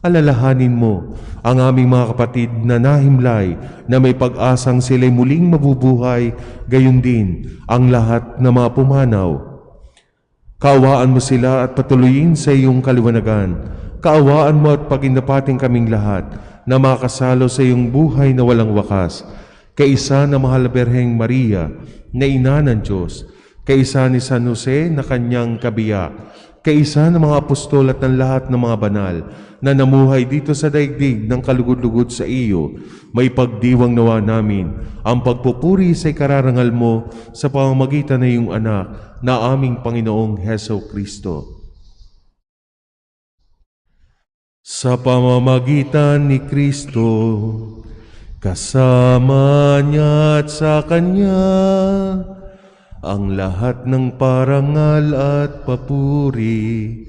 [SPEAKER 2] Alalahanin mo ang aming mga kapatid na nahimlay na may pag-asang sila'y muling mabubuhay, gayon din ang lahat na mga pumanaw. Kaawaan mo sila at patuloyin sa iyong kaliwanagan. Kaawaan mo at paginapating kaming lahat na makasalo sa iyong buhay na walang wakas. Kaisa na Mahal na Birheng Maria na Ina ng Diyos, kaisa ni San Jose na kanyang kabiyak, kaisa ng mga apostol at ng lahat ng mga banal na namuhay dito sa daigdig ng kalugod-lugod sa iyo, may pagdiwang nawa namin ang pagpupuri sa ikararangal mo sa pamamagitan ng iyong anak na aming Panginoong Heso Kristo. Sa pamamagitan ni Kristo, kasama niya at sa Kanya, ang lahat ng parangal at papuri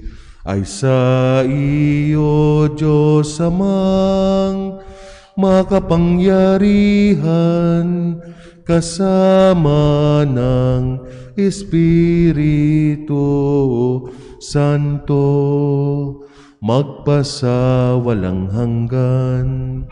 [SPEAKER 2] ay sa iyo, Diyos Amang makapangyarihan, kasama ng Espiritu Santo, magpasa walang hanggan.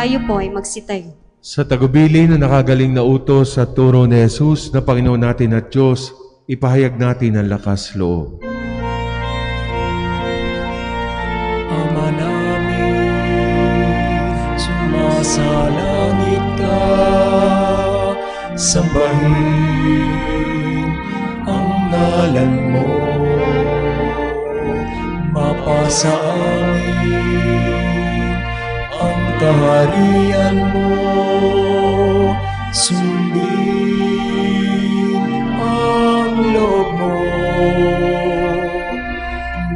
[SPEAKER 3] Tayo po ay magsitayo.
[SPEAKER 2] Sa tagubilin na nakagaling na utos sa turo ni Jesus na Panginoon natin at Diyos, ipahayag natin ang lakas loob.
[SPEAKER 1] Ama namin, sumasalangit ka, sambahin ang ngalan mo, mapasa amin ang kaharian mo, sundin ang loob mo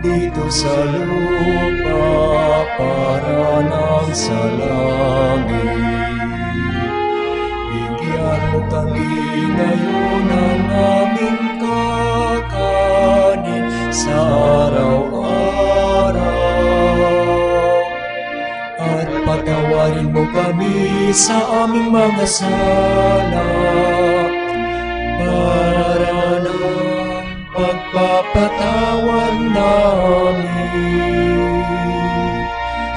[SPEAKER 1] dito sa lupa ngayon ang aming kakanin sa araw-araw. At patawarin mo kami sa aming mga sala, para ng pagpapatawad namin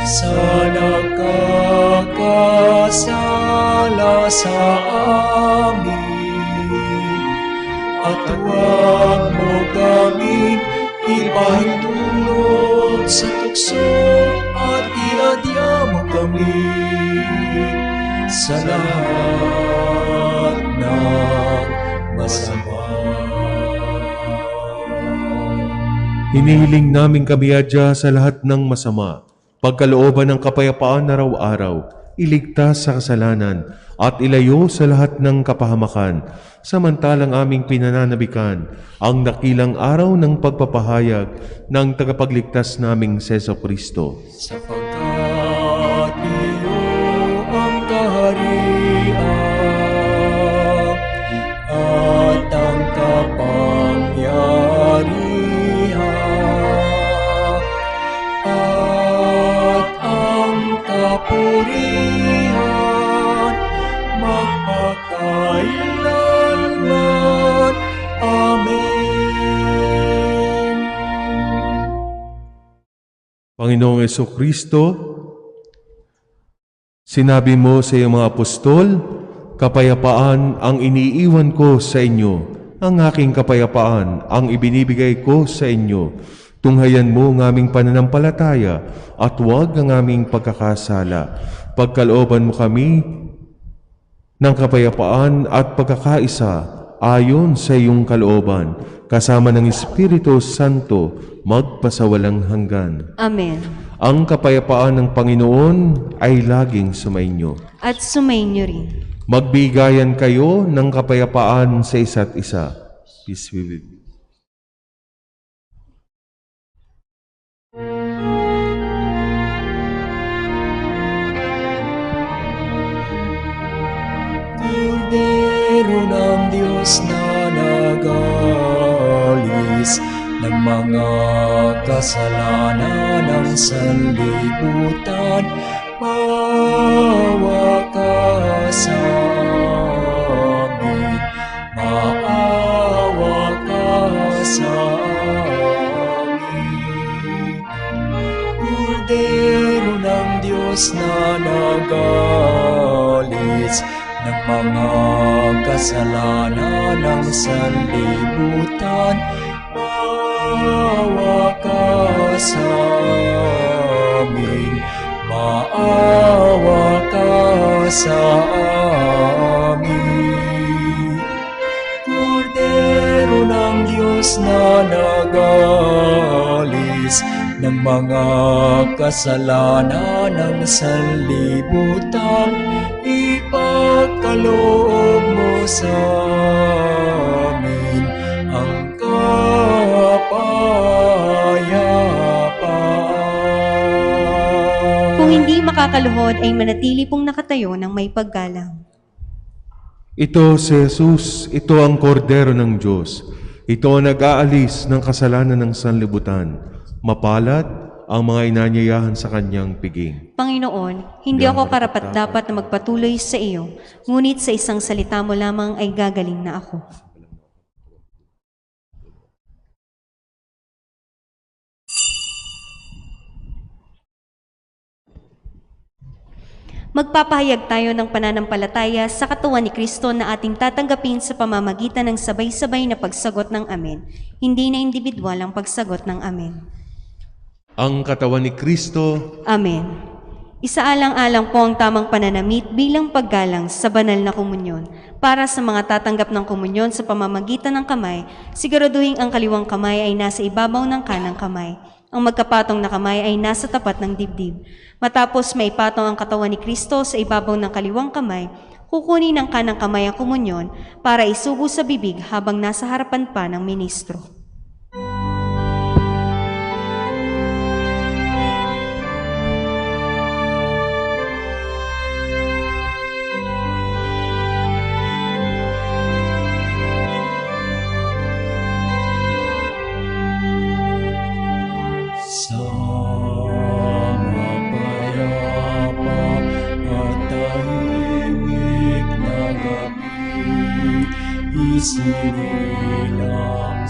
[SPEAKER 1] sa nakakasala sa amin. At huwag mo kaming ipahintulot sa tukso, at iadya mo kami sa lahat ng masama.
[SPEAKER 2] Hinihiling namin kami adya sa lahat ng masama, pagkalooban ng kapayapaan araw-araw, iligtas sa kasalanan, at ilayo sa lahat ng kapahamakan, samantalang aming pinananabikan ang dakilang araw ng pagpapahayag ng tagapagligtas naming Jesucristo.
[SPEAKER 1] Sapagkat iyo ang kaharian at ang kapangyarihan at ang kapurihan magpakailanman. Amen.
[SPEAKER 2] Panginoong Jesucristo, sinabi mo sa iyong mga apostol, kapayapaan ang iniiwan ko sa inyo, ang aking kapayapaan ang ibinibigay ko sa inyo. Tunghayan mo ang aming pananampalataya at huwag ang aming pagkakasala. Pagkalooban mo kami ng kapayapaan at pagkakaisa ayon sa iyong kalooban, kasama ng Espiritu Santo, magpasawalang hanggan.
[SPEAKER 3] Amen.
[SPEAKER 2] Ang kapayapaan ng Panginoon ay laging sumainyo.
[SPEAKER 3] At sumainyo rin.
[SPEAKER 2] Magbigayan kayo ng kapayapaan sa isa't isa. Peace be with you.
[SPEAKER 1] Kordero ng Diyos na nag-alis ng mga kasalanan ng sanlibutan, maawa ka sa amin, maawa ka sa amin. Kordero ng Diyos na nag-alis ng mga kasalanan ng sanlibutan, maawa ka sa amin, maawa ka sa amin. Kordero ng Diyos na nag-alis ng mga kasalanan ng sanlibutan, ipagkaloob mo sa amin ang kapayapaan.
[SPEAKER 3] Kung hindi makakaluhod ay manatili pong nakatayo ng may paggalang.
[SPEAKER 2] Ito si Jesus, ito ang kordero ng Diyos. Ito ang nag-aalis ng kasalanan ng sanlibutan. Mapalad ang mga inanyayahan sa kanyang piging.
[SPEAKER 3] Panginoon, hindi ako karapat-dapat na magpatuloy sa iyo, ngunit sa isang salita mo lamang ay gagaling na ako. Magpapahayag tayo ng pananampalataya sa katawan ni Kristo na ating tatanggapin sa pamamagitan ng sabay-sabay na pagsagot ng Amen, hindi na individual ang pagsagot ng Amen.
[SPEAKER 2] Ang katawan ni Kristo,
[SPEAKER 3] Amen. Isaalang-alang po ang tamang pananamit bilang paggalang sa banal na komunyon. Para sa mga tatanggap ng komunyon sa pamamagitan ng kamay, siguraduhin ang kaliwang kamay ay nasa ibabaw ng kanang kamay. Ang magkapatong na kamay ay nasa tapat ng dibdib. Matapos maipatong ang katawan ni Kristo sa ibabaw ng kaliwang kamay, kukunin ng kanang kamay ang komunyon para isubo sa bibig habang nasa harapan pa ng ministro.
[SPEAKER 1] isinilang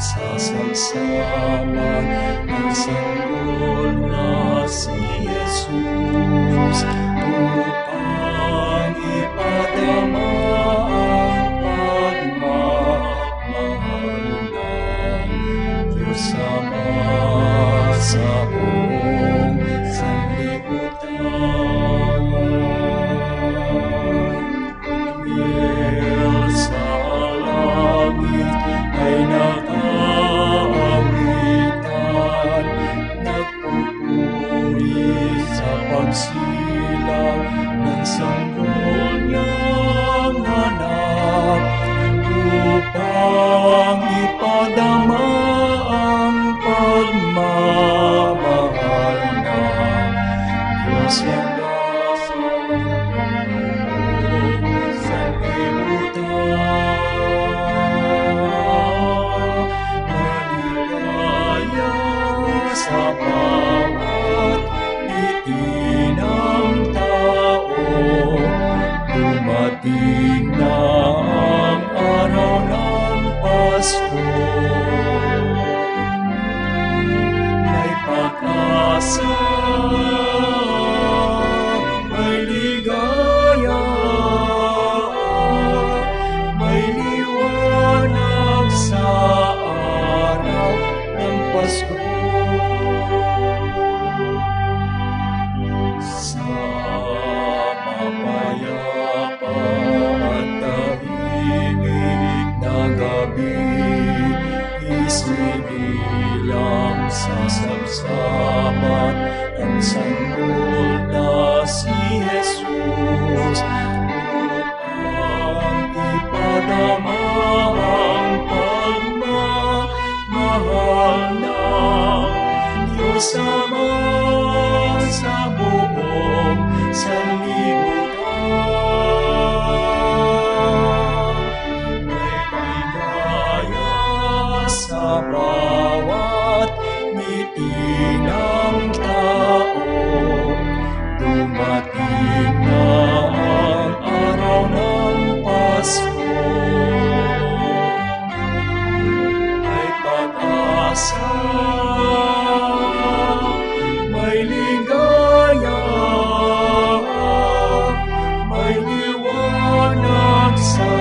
[SPEAKER 1] sa salsaman ng sanggol na si Jesus upang ipadama ang pagmamahal ng Diyos Ama sa buong sanlibutan. Dahil sa langit ay nakaawitan, nagpupuri sa pagsilang ng sanggol niyang anak, upang ipadama ang pagmamahal ng Diyos Ama sa buong sanlibutan. Maligaya sa bawat ngiti ng tao, dumating na ang araw ng Pasko. May pag-asa, may ligaya, may liwanag sa araw ng Pasko. Sa mapayapa at tahimik na gabi, isinilang sa sabsaman ang sanggol na si Jesus upang ipadama ang pagmamahal ng Diyos Ama sa buong sanlibutan. May ligaya sa bawat ngiti ng tao, dumating na ang araw ng Pasko. May pag-asa, may ligaya, may liwanag sa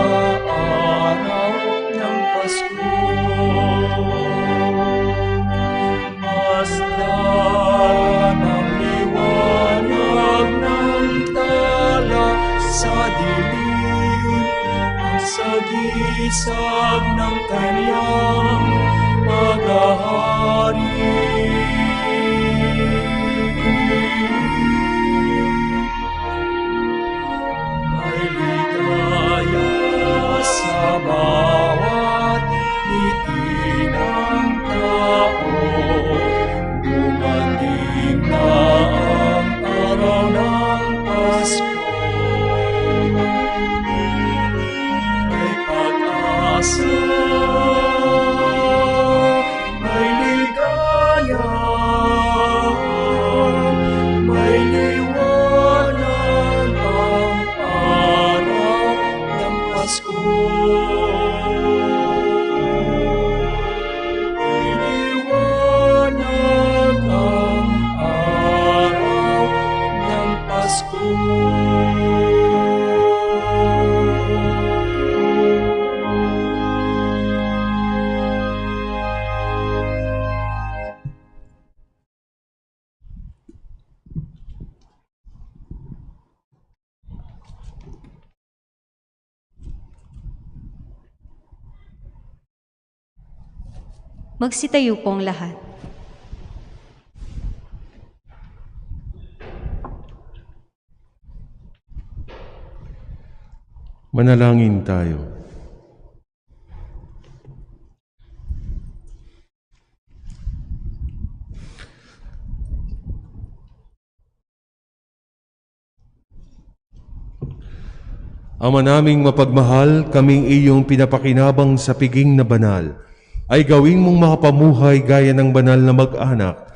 [SPEAKER 1] araw ng Pasko. Masdan ang liwanag ng tala sa dilim, ang sagisag ng kanyang paghahari. May ligaya sa bawat ngiti ng tao, dumating na ang araw ng Pasko. May pag-asa, may ligaya, may liwanag ang araw ng Pasko. May liwanag ang araw ng Pasko.
[SPEAKER 3] Magsitayo po ang lahat.
[SPEAKER 2] Manalangin tayo. Ama naming mapagmahal, kaming iyong pinapakinabang sa piging na banal, ay gawin mong makapamuhay gaya ng banal na mag-anak,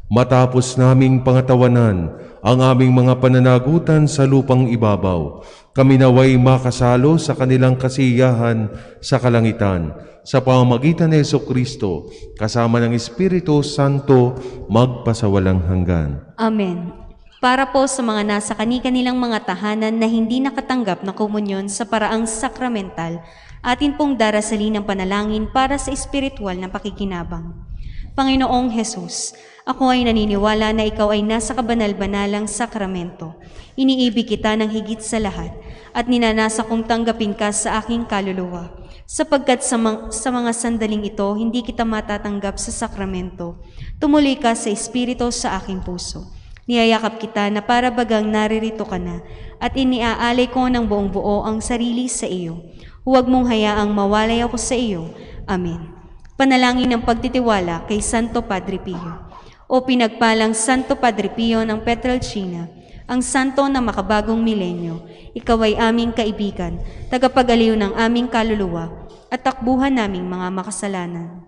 [SPEAKER 2] matapos naming pangatawanan ang aming mga pananagutan sa lupang ibabaw. Kami naway makasalo sa kanilang kasiyahan sa kalangitan, sa pamamagitan ni Jesucristo, kasama ng Espiritu Santo, magpasawalang hanggan.
[SPEAKER 3] Amen. Para po sa mga nasa kani-kanilang mga tahanan na hindi nakatanggap ng komunyon sa paraang sakramental, atin pong darasalin ang panalangin para sa espiritual na pakikinabang. Panginoong Jesus, ako ay naniniwala na ikaw ay nasa kabanal-banalang sakramento. Iniibig kita ng higit sa lahat at ninanasa kong tanggapin ka sa aking kaluluwa. Sapagkat sa mga sandaling ito, hindi kita matatanggap sa sakramento. Tumuloy ka sa espiritu sa aking puso. Niyayakap kita na para bagang naririto ka na at iniaalay ko ng buong buo ang sarili sa iyo. Huwag mong hayaang mawalay ako sa iyo. Amen. Panalangin ng pagtitiwala kay Santo Padre Pio. O pinagpalang Santo Padre Pio ng Pietrelcina, ang santo na makabagong milenyo, ikaw ay aming kaibigan, tagapag-aliw ng aming kaluluwa at takbuhan naming mga makasalanan.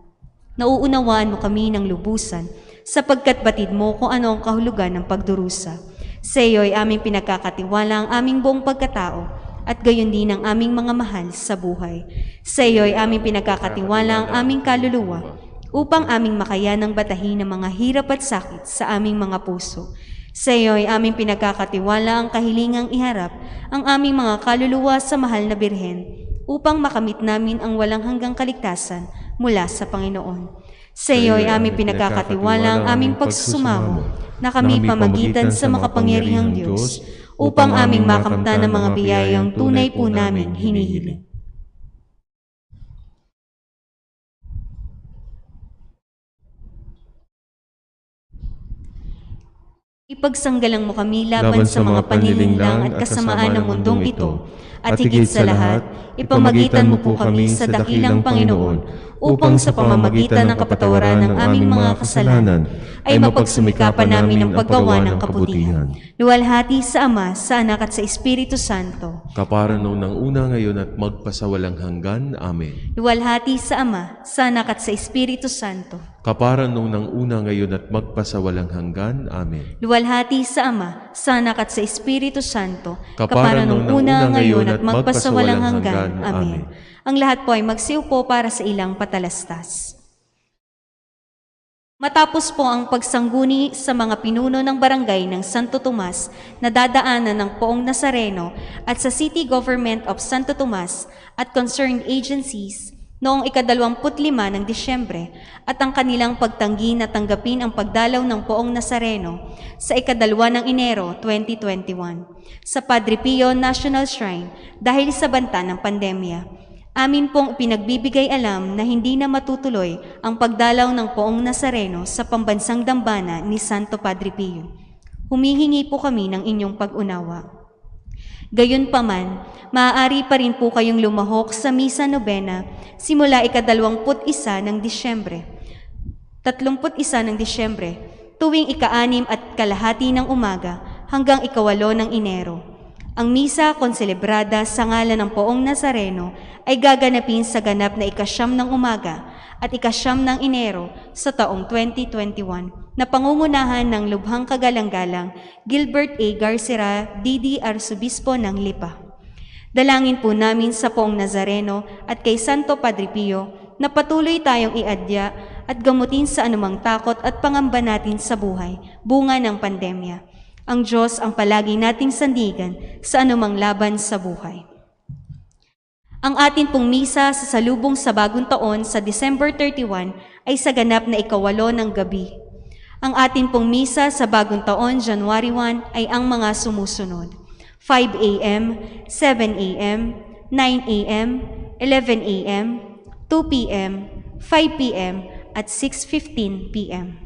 [SPEAKER 3] Nauunawaan mo kami ng lubusan, sapagkat batid mo kung ano ang kahulugan ng pagdurusa. Sa iyo ay aming pinagkakatiwala ang aming buong pagkatao at gayon din ang aming mga mahal sa buhay. Sa iyo ay aming pinagkakatiwala ang aming kaluluwa upang aming makayanang batahin ang mga hirap at sakit sa aming mga puso. Sa iyo ay aming pinagkakatiwala ang kahilingang iharap ang aming mga kaluluwa sa mahal na Birhen upang makamit namin ang walang hanggang kaligtasan mula sa Panginoon. Sa iyo ay aming pinagkakatiwala ang aming pagsusumamo na kami pamagitan sa makapangyarihang Diyos upang aming makamtan ang mga biyayang tunay po namin hinihiling. Ipagsanggalang mo kami laban sa mga panlilinlang at kasamaan ng mundong ito, at higit sa lahat, ipamagitan mo po kami sa dakilang Panginoon upang sa pamamagitan ng kapatawaran ng aming mga kasalanan ay mapagsumikapan namin ang paggawa ng kabutihan. Luwalhati sa Ama, sa Anak at sa Espiritu Santo.
[SPEAKER 2] Kapara noon ng una, ngayon at magpasawalang hanggan. Amen.
[SPEAKER 3] Luwalhati sa Ama, sa Anak at sa Espiritu Santo.
[SPEAKER 2] Kapara noong ng una, ngayon at magpasawalang hanggan. Amen.
[SPEAKER 3] Luwalhati sa Ama, sa Anak at sa Espiritu Santo.
[SPEAKER 2] Kapara noong una, ngayon at
[SPEAKER 3] magpasawalang hanggan. Amen. Ang lahat po ay magsiupo para sa ilang patalastas. Matapos po ang pagsangguni sa mga pinuno ng barangay ng Santo Tomas na dadaanan ng Poong Nazareno at sa City Government of Santo Tomas at concerned agencies noong ika-25 ng Disyembre at ang kanilang pagtanggi na tanggapin ang pagdalaw ng Poong Nazareno sa ika-2 ng Enero 2021 sa Padre Pio National Shrine dahil sa banta ng pandemya. Amin pong ipinagbibigay alam na hindi na matutuloy ang pagdalaw ng Poong Nazareno sa pambansang dambana ni Santo Padre Pio. Humihingi po kami ng inyong pag-unawa. Gayunpaman, maaari pa rin po kayong lumahok sa Misa Nobena simula ika-21 ng Disyembre, 31 ng Disyembre, tuwing ika-6 at kalahati ng umaga hanggang ika-8 ng Enero. Ang misa konselebrada sa ngalan ng Poong Nazareno ay gaganapin sa ganap na ika-9 ng umaga at ika-9 ng Enero sa taong 2021 na pangungunahan ng Lubhang Kagalang-galang Gilbert A. Garcera, D.D. Arsobispo ng Lipa. Dalangin po namin sa Poong Nazareno at kay Santo Padre Pio na patuloy tayong iadya at gamutin sa anumang takot at pangamba natin sa buhay, bunga ng pandemya. Ang Diyos ang palagi nating sandigan sa anumang laban sa buhay. Ang atin pong misa sa salubong sa bagong taon sa December 31 ay sa ganap na ika-8 ng gabi. Ang atin pong misa sa bagong taon, January 1, ay ang mga sumusunod: 5 a.m., 7 a.m., 9 a.m., 11 a.m., 2 p.m., 5 p.m., at 6:15 p.m.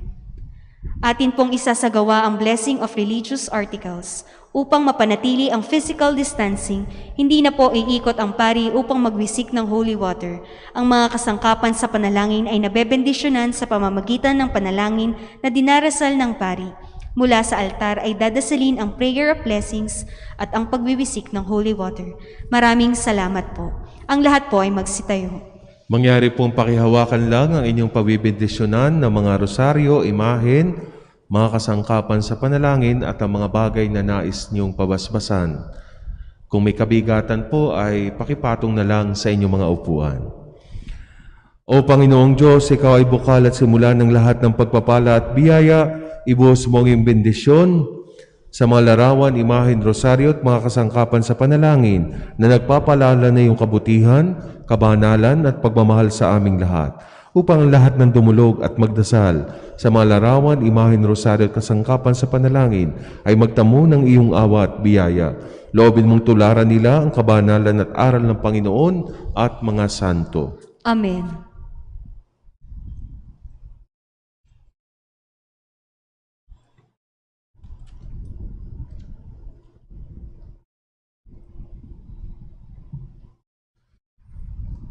[SPEAKER 3] Atin pong isasagawa ang blessing of religious articles upang mapanatili ang physical distancing. Hindi na po iikot ang pari upang magwisik ng holy water. Ang mga kasangkapan sa panalangin ay nabebendisyonan sa pamamagitan ng panalangin na dinarasal ng pari. Mula sa altar ay dadasalin ang prayer of blessings at ang pagwiwisik ng holy water. Maraming salamat po. Ang lahat po ay magsitayo.
[SPEAKER 2] Mangyari pong pakihawakan lang ang inyong pabibindisyonan ng mga rosaryo, imahen, mga kasangkapan sa panalangin at ang mga bagay na nais niyong pabasbasan. Kung may kabigatan po ay pakipatong na lang sa inyong mga upuan. O Panginoong Diyos, Ikaw ay bukal at simula ng lahat ng pagpapala at biyaya, ibuhos mo ang iyong bendisyon sa mga larawan, imahen, rosaryo at mga kasangkapan sa panalangin na nagpapalala na iyong kabutihan, kabanalan at pagmamahal sa aming lahat, upang ang lahat ng dumulog at magdasal sa mga larawan, imahen, rosaryo at kasangkapan sa panalangin ay magtamo ng iyong awa at biyaya. Loobin mong tularan nila ang kabanalan at aral ng Panginoon at mga santo.
[SPEAKER 3] Amen.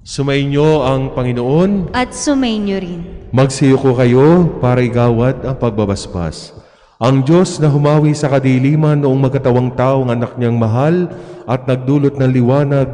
[SPEAKER 2] Sumainyo ang Panginoon.
[SPEAKER 3] At sumainyo rin.
[SPEAKER 2] Magsiyuko kayo para igawad ang pagbabasbas. Ang Diyos na humawi sa kadiliman noong magkatawang tao ang anak niyang mahal at nagdulot ng liwanag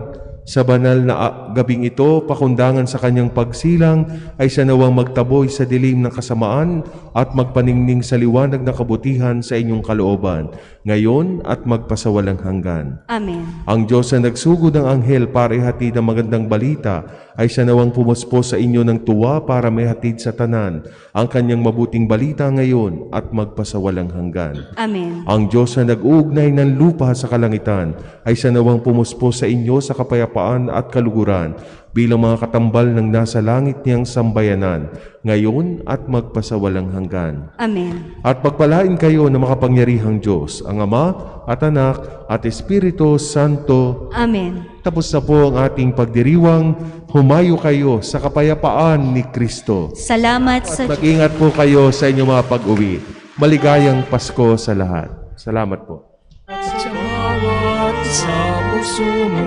[SPEAKER 2] sa banal na gabing ito, pakundangan sa kanyang pagsilang, ay siya nawang magtaboy sa dilim ng kasamaan at magpaningning sa liwanag na kabutihan sa inyong kalooban, ngayon at magpasawalang hanggan.
[SPEAKER 3] Amen.
[SPEAKER 2] Ang Diyos na nagsugod ng anghel para ihatid ang magandang balita, ay siya nawang pumuspos sa inyo ng tuwa para may hatid sa tanan ang kanyang mabuting balita ngayon at magpasawalang hanggan.
[SPEAKER 3] Amen.
[SPEAKER 2] Ang Diyos na nag-uugnay ng lupa sa kalangitan, ay siya nawang pumuspos sa inyo sa kapayapaan at kaluguran bilang mga katambal ng nasa langit niyang sambayanan, ngayon at magpasawalang hanggan.
[SPEAKER 3] Amen.
[SPEAKER 2] At pagpalain kayo ng makapangyarihang Diyos, ang Ama at Anak at Espiritu Santo.
[SPEAKER 3] Amen.
[SPEAKER 2] Tapos na po ang ating pagdiriwang. Humayo kayo sa kapayapaan ni Kristo.
[SPEAKER 3] Salamat sa
[SPEAKER 2] At mag-ingat po kayo sa inyong mga pag-uwi. Maligayang Pasko sa lahat. Salamat po.
[SPEAKER 1] At sa bawat sa puso mo,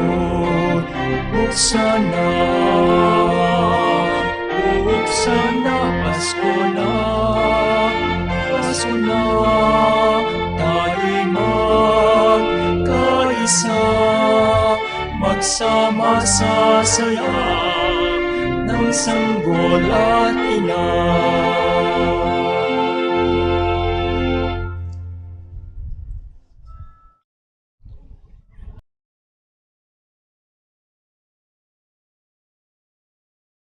[SPEAKER 1] buksan na, Pasko na, Pasko na, tayo'y magkaisa, magsama sa saya ng sanggol at ina.